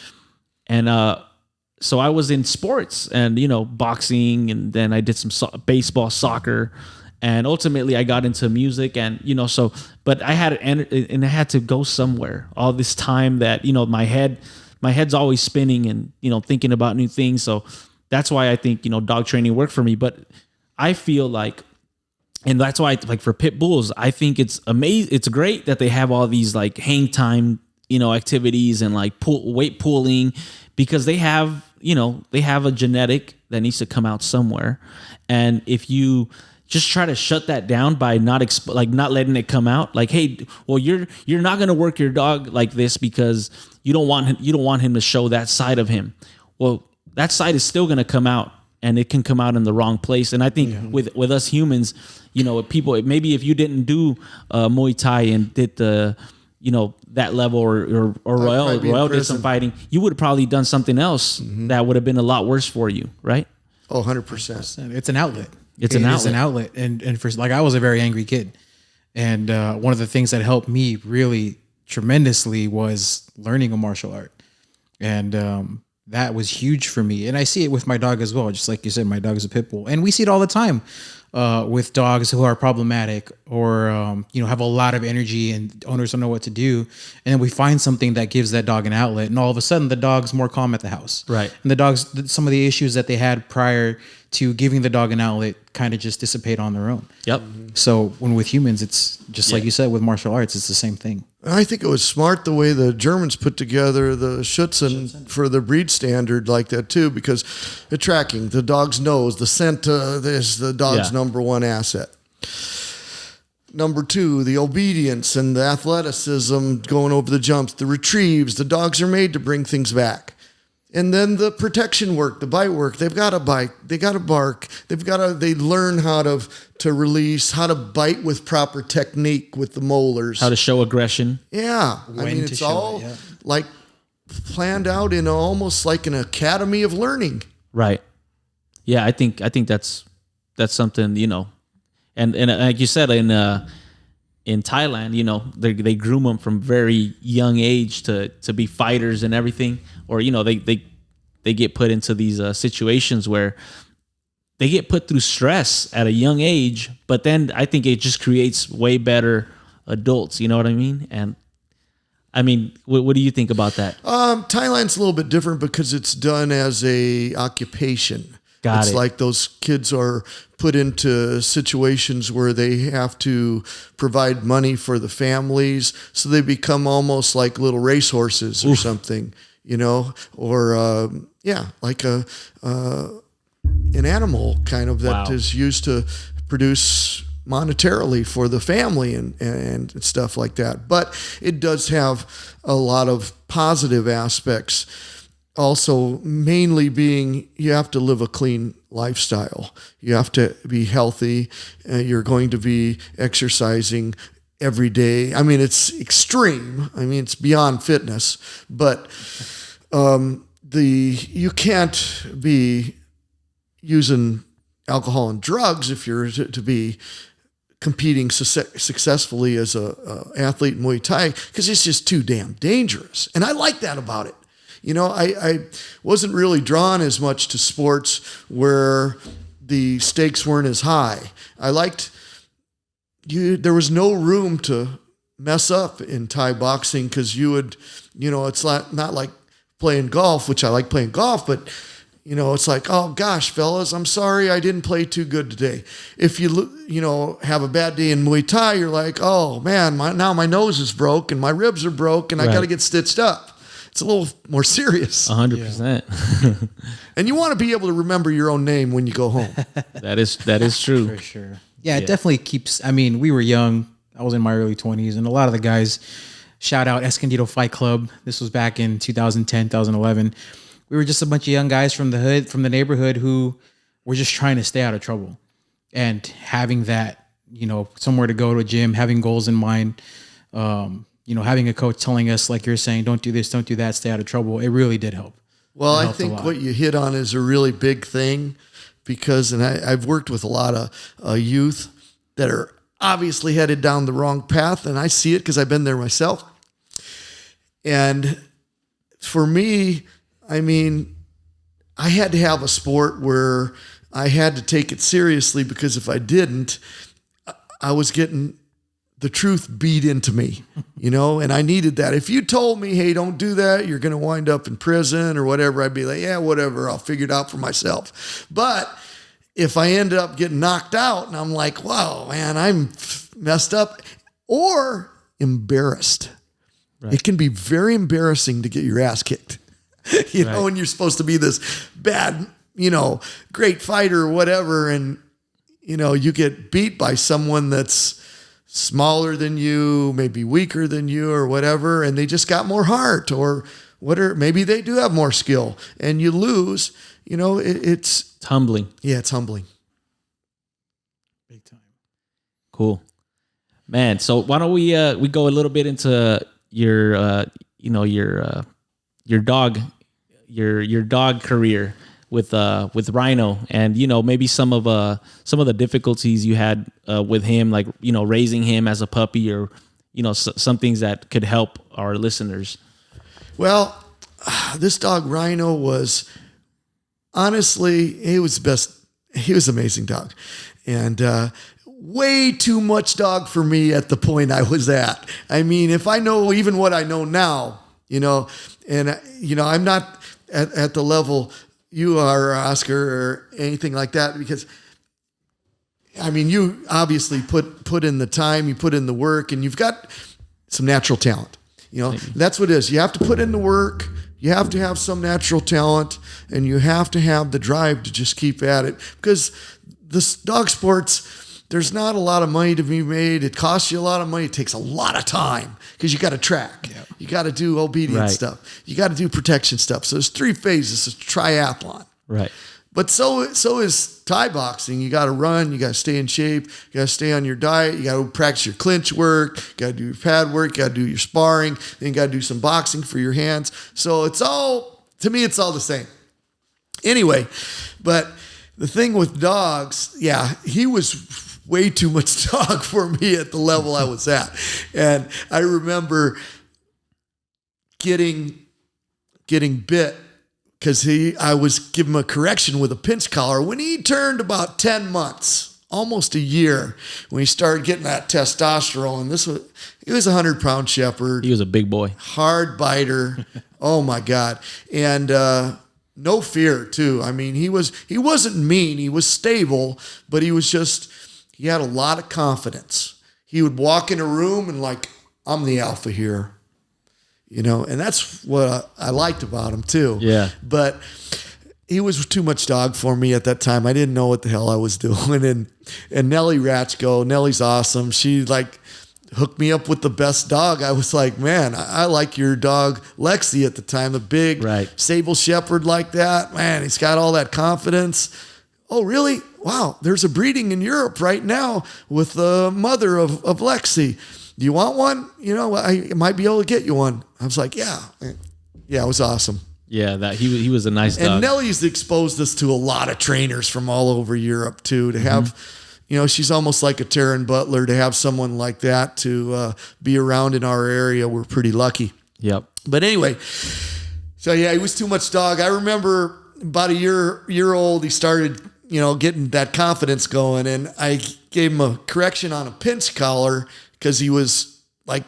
so I was in sports and, you know, boxing, and then I did some baseball, soccer, and ultimately I got into music, and, you know, but I had and I had to go somewhere all this time that, you know, my head's always spinning and, you know, thinking about new things. So that's why I think, you know, dog training worked for me. But I feel like, and that's why, like, for pit bulls, I think it's amazing. It's great that they have all these like hang time, you know, activities and like weight pulling, because they have, you know, they have a genetic that needs to come out somewhere. And if you just try to shut that down by not letting it come out, like, hey, well, you're not going to work your dog like this because you don't want him to show that side of him. Well, that side is still going to come out, and it can come out in the wrong place. And I think with us humans, you know, people, maybe if you didn't do Muay Thai and did the, you know, that level or Royale did some fighting, you would have probably done something else that would have been a lot worse for you, right? Oh, 100%. It's an outlet. It's an outlet. And for, like, I was a very angry kid. And one of the things that helped me really tremendously was learning a martial art. And that was huge for me. And I see it with my dog as well. Just like you said, my dog is a pit bull. And we see it all the time with dogs who are problematic or, you know, have a lot of energy and owners don't know what to do. And then we find something that gives that dog an outlet. And all of a sudden the dog's more calm at the house. Right. And the dogs, some of the issues that they had prior to giving the dog an outlet kind of just dissipate on their own. Yep. So when with humans, it's just like you said, with martial arts, it's the same thing. I think it was smart the way the Germans put together the Schützen for the breed standard like that too, because the tracking, the dog's nose, the scent is the dog's number one asset. Number two, the obedience and the athleticism going over the jumps, the retrieves. The dogs are made to bring things back. And then the protection work, the bite work, they've got to bite, they got to bark, they learn how to release, how to bite with proper technique with the molars. How to show aggression. Yeah. I mean, it's all like planned out in almost like an academy of learning. Right. Yeah, I think that's something, you know, and like you said, in Thailand, you know, they groom them from very young age to be fighters and everything. Or, you know, they get put into these situations where they get put through stress at a young age, but then I think it just creates way better adults. You know what I mean? And I mean, what do you think about that? Thailand's a little bit different because it's done as a occupation. It's like those kids are put into situations where they have to provide money for the families, so they become almost like little racehorses or something. You know, or like an animal kind of that is used to produce monetarily for the family and stuff like that. But it does have a lot of positive aspects. Also, mainly being you have to live a clean lifestyle. You have to be healthy. You're going to be exercising every day. I mean, it's extreme. I mean, it's beyond fitness, but you can't be using alcohol and drugs if you're to be competing successfully as a athlete in Muay Thai, because it's just too damn dangerous. And I like that about it. You know, I wasn't really drawn as much to sports where the stakes weren't as high. I liked there was no room to mess up in Thai boxing, because you would, you know, it's not like playing golf, which I like playing golf, but, you know, it's like, oh gosh, fellas, I'm sorry I didn't play too good today. If you know, have a bad day in Muay Thai, you're like, oh man, now my nose is broke and my ribs are broke and I got to get stitched up. It's a little more serious. 100%. And you want to be able to remember your own name when you go home. That is true. For sure. Yeah, it definitely keeps. I mean, we were young. I was in my early 20s, and a lot of the guys, shout out Escondido Fight Club. This was back in 2010, 2011. We were just a bunch of young guys from the hood, from the neighborhood, who were just trying to stay out of trouble. And having that, somewhere to go to a gym, having goals in mind, having a coach telling us, like you're saying, don't do this, don't do that, stay out of trouble. It really did help. Well, I think what you hit on is a really big thing because, and I've worked with a lot of youth that are obviously headed down the wrong path, and I see it because I've been there myself. And for me, I mean, I had to have a sport where I had to take it seriously because if I didn't, I was getting the truth beat into me, and I needed that. If you told me, hey, don't do that, you're going to wind up in prison or whatever, I'd be like, yeah, whatever, I'll figure it out for myself. But if I ended up getting knocked out and I'm like, wow, man, I'm messed up or embarrassed. Right. It can be very embarrassing to get your ass kicked, when you're supposed to be this bad, great fighter or whatever. And, you get beat by someone that's smaller than you, maybe weaker than you or whatever, and they just got more heart or whatever. Maybe they do have more skill and you lose, it's humbling. Yeah, it's humbling. Big time. Cool. Man, so why don't we go a little bit into your dog career with Rhino, and maybe some of the difficulties you had with him, like raising him as a puppy, or some things that could help our listeners. Well, this dog Rhino was honestly, he was the best. He was an amazing dog, and way too much dog for me at the point I was at. I mean, if I know even what I know now, and I'm not at the level you are, Oscar, or anything like that, because I mean, you obviously put in the time, you put in the work, and you've got some natural talent. That's what it is. You have to put in the work. You have to have some natural talent, and you have to have the drive to just keep at it, because this dog sports, there's not a lot of money to be made. It costs you a lot of money. It takes a lot of time because you got to track. Yep. You got to do obedience stuff. You got to do protection stuff. So there's 3 phases. It's a triathlon. Right. But so is Thai boxing. You got to run. You got to stay in shape. You got to stay on your diet. You got to practice your clinch work. You got to do your pad work. You got to do your sparring. Then you got to do some boxing for your hands. So to me, it's all the same. Anyway, but the thing with dogs, he was way too much dog for me at the level I was at. And I remember getting bit because I was giving him a correction with a pinch collar when he turned about 10 months, almost a year, when he started getting that testosterone. He was a 100-pound shepherd. He was a big boy. Hard biter. Oh my God. And no fear too. I mean, he wasn't mean. He was stable, but he had a lot of confidence. He would walk in a room and like, I'm the alpha here. And that's what I liked about him too. Yeah. But he was too much dog for me at that time. I didn't know what the hell I was doing. And Nellie Ratchko, Nellie's awesome. She hooked me up with the best dog. I was like, man, I like your dog Lexi at the time, the big sable shepherd like that. Man, he's got all that confidence. Oh, really? Wow, there's a breeding in Europe right now with the mother of Lexi. Do you want one? I might be able to get you one. I was like, yeah, it was awesome. Yeah, that he was a nice dog. And Nellie's exposed us to a lot of trainers from all over Europe too. To have, she's almost like a Taryn Butler. To have someone like that to be around in our area, we're pretty lucky. Yep. But anyway, so he was too much dog. I remember about a year old, he started getting that confidence going, and I gave him a correction on a pinch collar because he was like,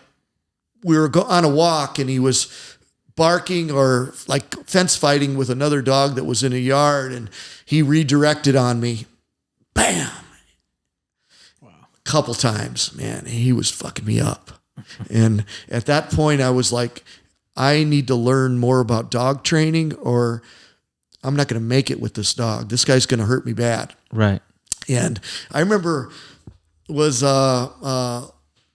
we were on a walk and he was barking or like fence fighting with another dog that was in a yard, and he redirected on me. Bam. Wow. A couple times, man, he was fucking me up. And at that point I was like, I need to learn more about dog training, or I'm not going to make it with this dog. This guy's going to hurt me bad. Right. And I remember was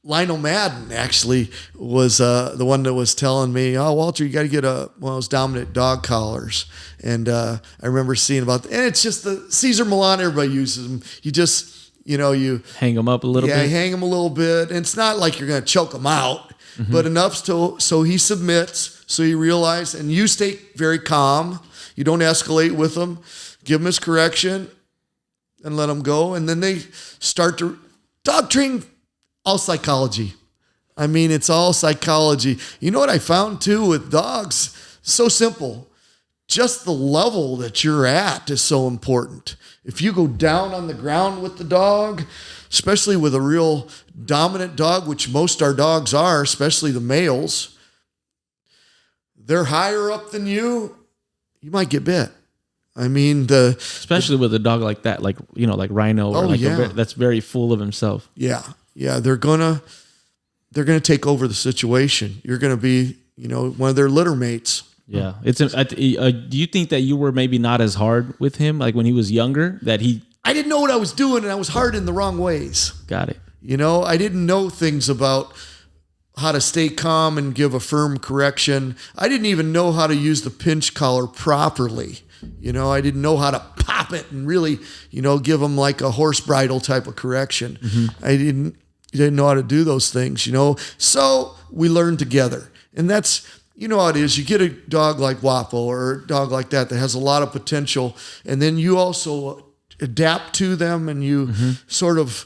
Lionel Madden actually was the one that was telling me, "Oh, Walter, you got to get one of those dominant dog collars." And I remember seeing about that. And it's just the Cesar Millan. Everybody uses them. You just, you hang them up a little bit. Yeah, hang them a little bit. And it's not like you're going to choke them out, but enough so he submits. So you realize, and you stay very calm. You don't escalate with him. Give him his correction and let him go. And then they start to dog train. All psychology. I mean, it's all psychology. You know what I found too with dogs? So simple. Just the level that you're at is so important. If you go down on the ground with the dog, especially with a real dominant dog, which most our dogs are, especially the males, they're higher up than you might get bit. I mean, especially with a dog like that, like Rhino, or that's very full of himself. Yeah. Yeah, they're gonna take over the situation. You're gonna be, one of their litter mates. Yeah, do you think that you were maybe not as hard with him, like when he was younger? I didn't know what I was doing, and I was hard in the wrong ways. Got it. I didn't know things about how to stay calm and give a firm correction. I didn't even know how to use the pinch collar properly. I didn't know how to pop it and really, give them like a horse bridle type of correction. I didn't know how to do those things, So we learned together. And that's, how it is. You get a dog like Wapo or a dog like that has a lot of potential. And then you also adapt to them and you sort of,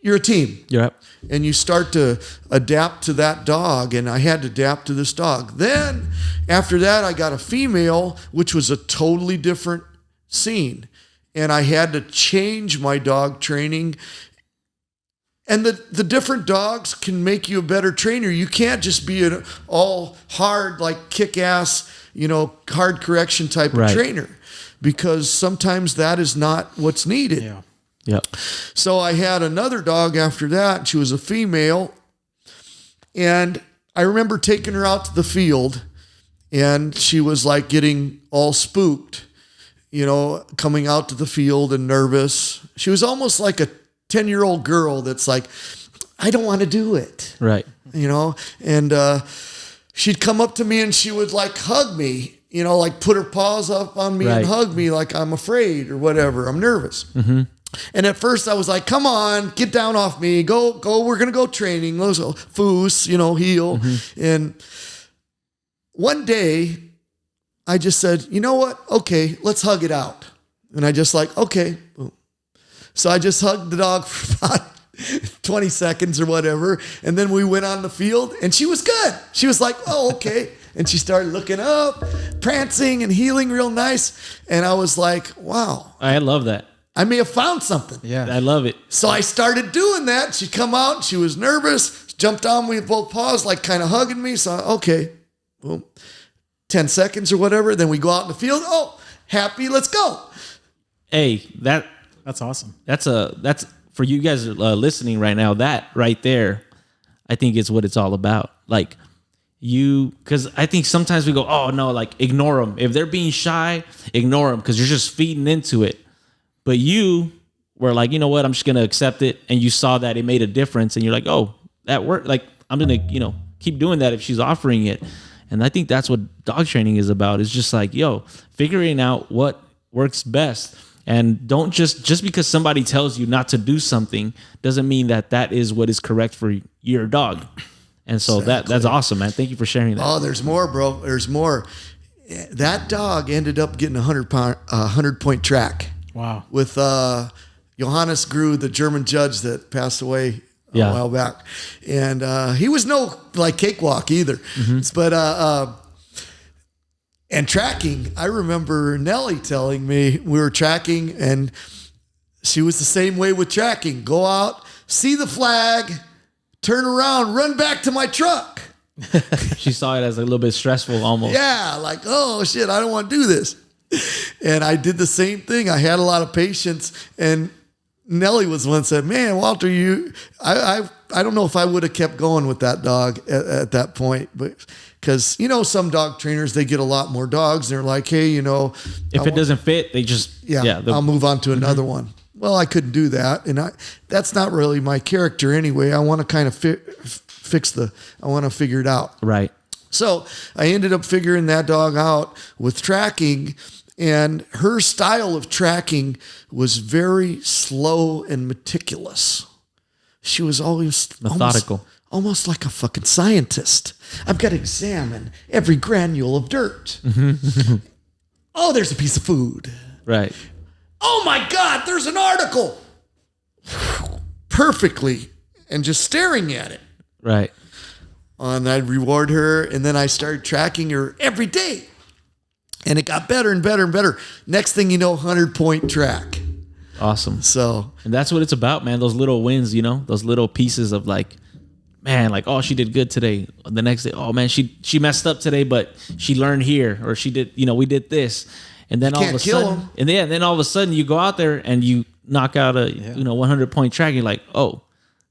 you're a team. Yeah. And you start to adapt to that dog, and I had to adapt to this dog. Then, after that, I got a female, which was a totally different scene. And I had to change my dog training. And the different dogs can make you a better trainer. You can't just be an all hard, like kick-ass, hard correction type of trainer. Because sometimes that is not what's needed. Yeah. Yep. So I had another dog after that. She was a female. And I remember taking her out to the field, and she was like getting all spooked, coming out to the field and nervous. She was almost like a 10-year-old girl that's like, I don't want to do it. Right. And she'd come up to me and she would like hug me, like put her paws up on me and hug me like I'm afraid or whatever. I'm nervous. Mm-hmm. And at first I was like, come on, get down off me. Go. We're going to go training. Those foos, heel. Mm-hmm. And one day I just said, you know what? Okay, let's hug it out. And I just like, okay. So I just hugged the dog for about 20 seconds or whatever. And then we went on the field and she was good. She was like, oh, okay. And she started looking up, prancing and heeling real nice. And I was like, wow. I love that. I may have found something. Yeah. I love it. So I started doing that. She'd come out. She was nervous. Jumped on me with both paws, like kind of hugging me. So, okay. Boom. 10 seconds or whatever. Then we go out in the field. Oh, happy. Let's go. Hey, that's awesome. That's for you guys listening right now. That right there, I think is what it's all about. Like because I think sometimes we go, oh no, like ignore them. If they're being shy, ignore them because you're just feeding into it. But you were like, you know what? I'm just gonna accept it. And you saw that it made a difference, and you're like, oh, that worked. Like I'm gonna, keep doing that if she's offering it. And I think that's what dog training is about. It's just like, figuring out what works best. And don't just because somebody tells you not to do something doesn't mean that is what is correct for your dog. And so that's awesome, man. Thank you for sharing that. Oh, there's more, bro. There's more. That dog ended up getting a 100-point track. Wow. With Johannes Grew, the German judge that passed away a while back. And he was no like cakewalk either. Mm-hmm. But and tracking, I remember Nellie telling me we were tracking, and she was the same way with tracking. Go out, see the flag, turn around, run back to my truck. She saw it as a little bit stressful almost. Yeah, like, oh shit, I don't want to do this. And I did the same thing. I had a lot of patience, and Nellie was the one that said, man, Walter, I don't know if I would have kept going with that dog at that point, but because, some dog trainers, they get a lot more dogs. And they're like, hey, if it doesn't fit, they just, I'll move on to another one. well, I couldn't do that. And that's not really my character anyway. I want to kind of I want to figure it out. Right. So I ended up figuring that dog out with tracking, and her style of tracking was very slow and meticulous. She was always methodical, almost like a fucking scientist. I've got to examine every granule of dirt. Oh, there's a piece of food. Right. Oh my God, there's an article. Perfectly, and just staring at it. Right. And I'd reward her, and then I started tracking her every day. And it got better and better and better. Next thing you know, 100-point track. Awesome. So, and that's what it's about, man. Those little wins, you know, those little pieces of like, man, like, oh, she did good today. The next day, oh man, she messed up today, but she learned here, or she did, you know, we did this. And then all of a sudden, then all of a sudden you go out there and you knock out a 100-point track. You're like, oh,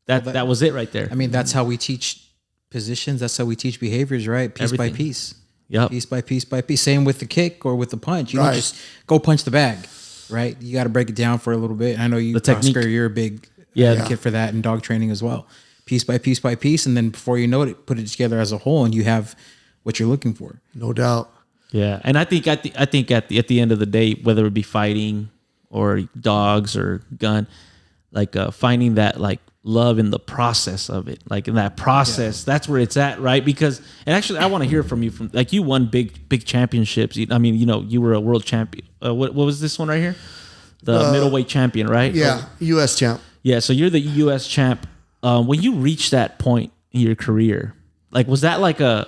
that was it right there. I mean, that's how we teach positions. That's how we teach behaviors, right? Piece by piece. Yep. Piece by piece by piece. Same with the kick or with the punch. You don't just go punch the bag, right? You got to break it down for a little bit. I know you, Oscar, you're a big advocate for that in dog training as well. Piece by piece by piece, and then before you know it, put it together as a whole, and you have what you're looking for. No doubt. Yeah, and I think at the end of the day, whether it be fighting or dogs or gun, like finding that like love in the process of it, like in that process, that's where it's at, right? Because, and actually, I want to hear from you. From like, you won big championships. I mean, you know, you were a world champion. What was this one right here? The middleweight champion, right? Yeah, U.S. champ. Yeah, so you're the U.S. champ. When you reached that point in your career, like, was that like a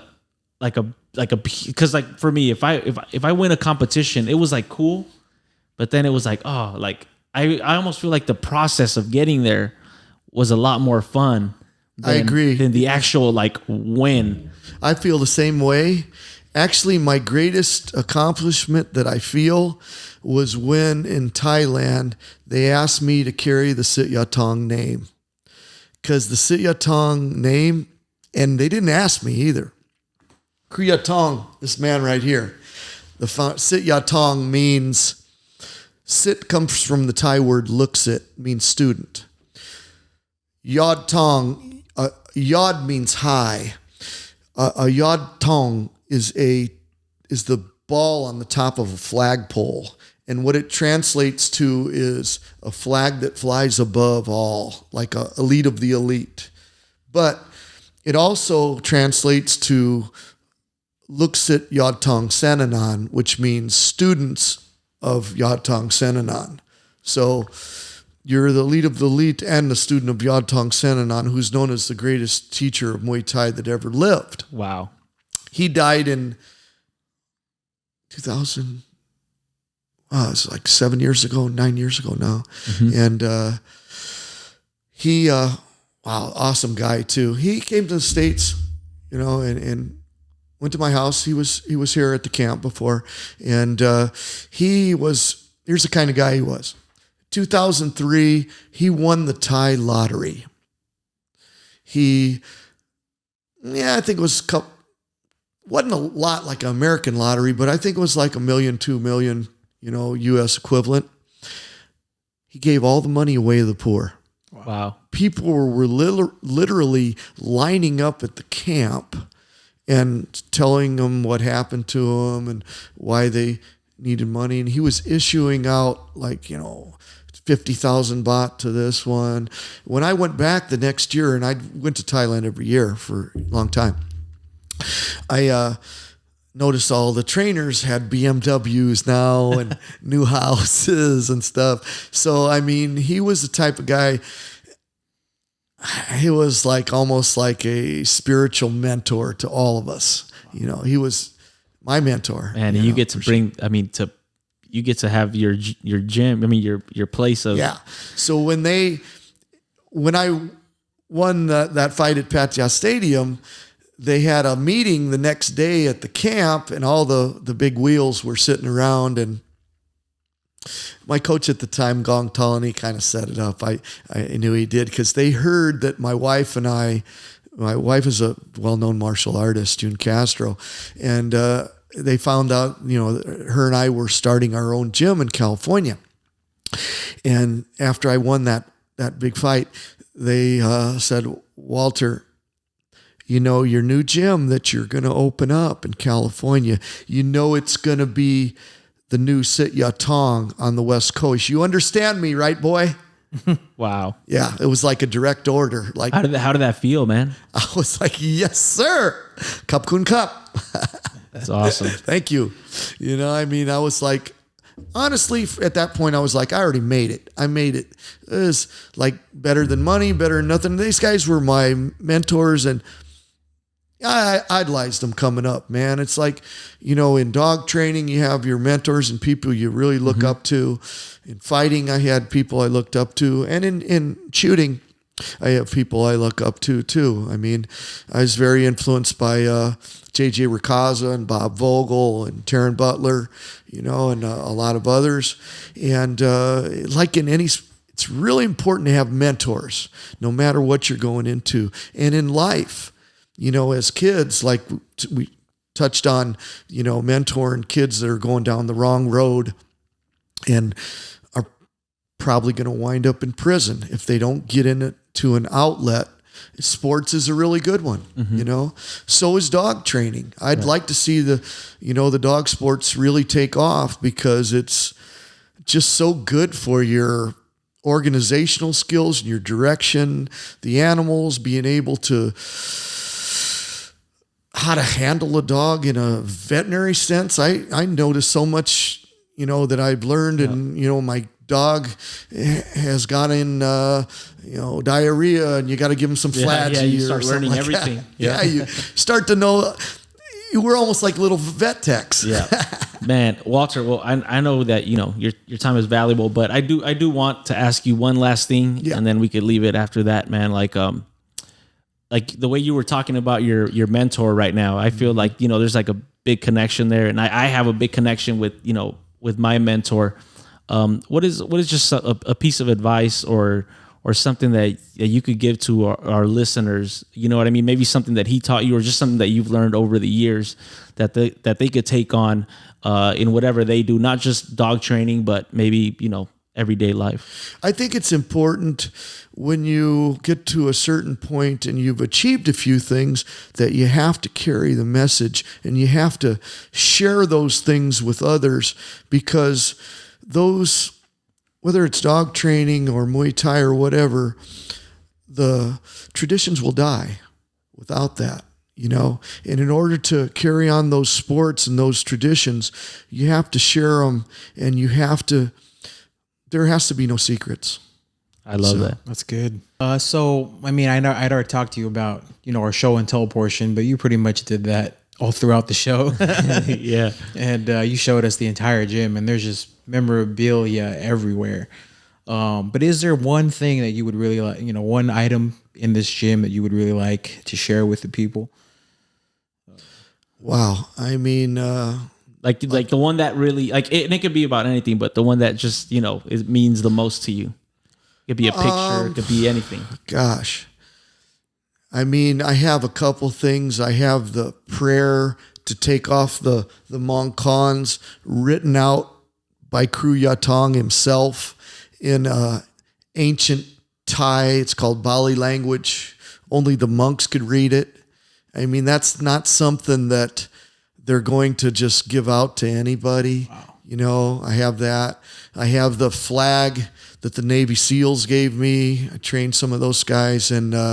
because like for me, if I win a competition, it was like cool, but then it was like, oh, like I almost feel like the process of getting there was a lot more fun. I agree. Than the actual like win. I feel the same way. Actually, my greatest accomplishment that I feel was when in Thailand they asked me to carry the Sit Ya Tong name, because the Sit Ya Tong name, and they didn't ask me either. Kriya Tong, this man right here. The Sit Ya Tong means, sit comes from the Thai word luksit, means student. Yod Tong, yod means high. A yod tong is the ball on the top of a flagpole. And what it translates to is a flag that flies above all, like a elite of the elite. But it also translates to Luksit Yod Tong Senanan, which means students of Yod Tong Senanan. So you're the elite of the elite and the student of Yod Tong Senanan, who's known as the greatest teacher of Muay Thai that ever lived. Wow. He died in 2000. It's like 9 years ago now. Mm-hmm. And awesome guy too. He came to the States, you know, and went to my house. He was here at the camp before. And here's the kind of guy he was. 2003, he won the Thai lottery. I think it was wasn't a lot like an American lottery, but I think it was like $1 million, $2 million, you know, U.S. equivalent. He gave all the money away to the poor. Wow. People were literally lining up at the camp and telling them what happened to them and why they needed money. And he was issuing out 50,000 baht to this one. When I went back the next year, and I went to Thailand every year for a long time, I noticed all the trainers had BMWs now and new houses and stuff. So, I mean, he was the type of guy, he was like almost like a spiritual mentor to all of us. You know, he was my mentor. And you get to bring, you get to have your gym, your place of. Yeah. So when I won that fight at Pattaya Stadium, they had a meeting the next day at the camp, and all the big wheels were sitting around, and my coach at the time, Gong Tolani, kind of set it up. I knew he did, because they heard that my wife is a well-known martial artist, June Castro, and they found out, her and I were starting our own gym in California. And after I won that big fight, they said, Walter, your new gym that you're going to open up in California, it's going to be the new Sit Ya Tong on the West Coast. You understand me, right, boy? Wow. Yeah, it was like a direct order. Like, How did that feel, man? I was like, yes, sir. Cup kun cup. That's awesome. Thank you. I was like, honestly, at that point, I was like, I already made it. I made it. It was like better than money, better than nothing. These guys were my mentors, and I idolized them coming up, man. It's like, in dog training, you have your mentors and people you really look up to. In fighting, I had people I looked up to. And in shooting, I have people I look up to, too. I was very influenced by J.J. Ricazza and Bob Vogel and Taryn Butler, and a lot of others. And like in any, it's really important to have mentors, no matter what you're going into. And in life, as kids, like we touched on, mentoring kids that are going down the wrong road and are probably going to wind up in prison if they don't get into an outlet. Sports is a really good one, So is dog training. I'd like to see the dog sports really take off because it's just so good for your organizational skills and your direction, the animals, being able to how to handle a dog in a veterinary sense. I noticed so much, that I've learned, and, my dog has got in, diarrhea, and you got to give him some flats. Yeah, you start learning like everything. That. Yeah, you start to know. We're almost like little vet techs. Yeah, man, Walter. Well, I know that your time is valuable, but I do want to ask you one last thing, and then we could leave it after that, man. Like the way you were talking about your mentor right now, I feel like, there's like a big connection there. And I have a big connection with my mentor. What is just a piece of advice or something that you could give to our listeners? You know what I mean? Maybe something that he taught you or just something that you've learned over the years that they could take on in whatever they do, not just dog training, but maybe, everyday life. I think it's important when you get to a certain point and you've achieved a few things that you have to carry the message and you have to share those things with others, because those, whether it's dog training or Muay Thai or whatever, the traditions will die without that. And in order to carry on those sports and those traditions, you have to share them, and there has to be no secrets. I love that. That's good. So, I know I'd already talked to you about, our show and tell portion, but you pretty much did that all throughout the show. Yeah. And you showed us the entire gym, and there's just memorabilia everywhere. But is there one thing that you would really like, one item in this gym that you would really like to share with the people? Wow. Like the one that really and it could be about anything, but the one that just it means the most to you. It could be a picture, it could be anything. Gosh, I have a couple things. I have the prayer to take off the Mong Khans, written out by Kru Yatong himself in ancient Thai. It's called Bali language. Only the monks could read it. That's not something that they're going to just give out to anybody. Wow. I have that. I have the flag that the Navy SEALs gave me. I trained some of those guys, and it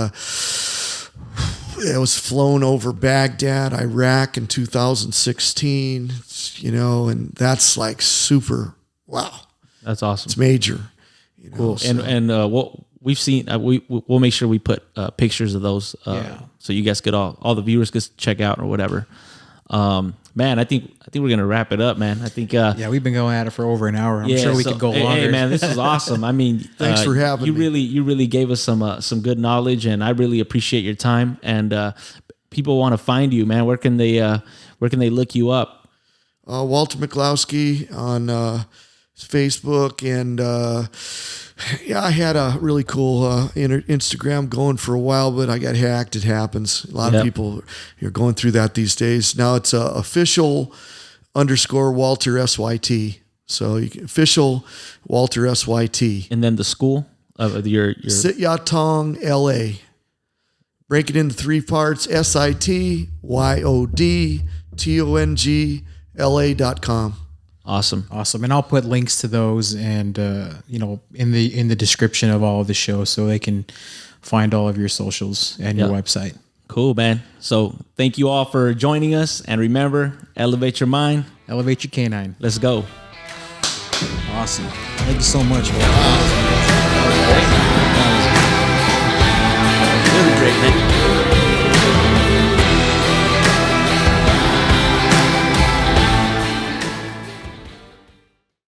was flown over Baghdad, Iraq in 2016, and that's like super, wow. That's awesome. It's major. Cool. So. And what we've seen, we'll make sure we put pictures of those so you guys could all the viewers could check out or whatever. Man, I think we're gonna wrap it up, man. I think we've been going at it for over an hour. I'm sure we could go longer. Hey, man, this is awesome. Thanks for having me. You really gave us some good knowledge, and I really appreciate your time. And people want to find you, man. Where can they look you up? Walter Michalowski on Facebook, and I had a really cool Instagram going for a while, but I got hacked. It happens. A lot of people are going through that these days. Now it's official _ Walter SYT. So you can, official Walter SYT. And then the school of your Sityodtong, LA. Break it into 3 parts: SITYODTONG LA.com. And I'll put links to those and in the description of all of the shows, so they can find all of your socials and your website. Cool, man. So thank you all for joining us, and remember, elevate your mind, Elevate your canine. let's go. Awesome. Thank you so much, Walter.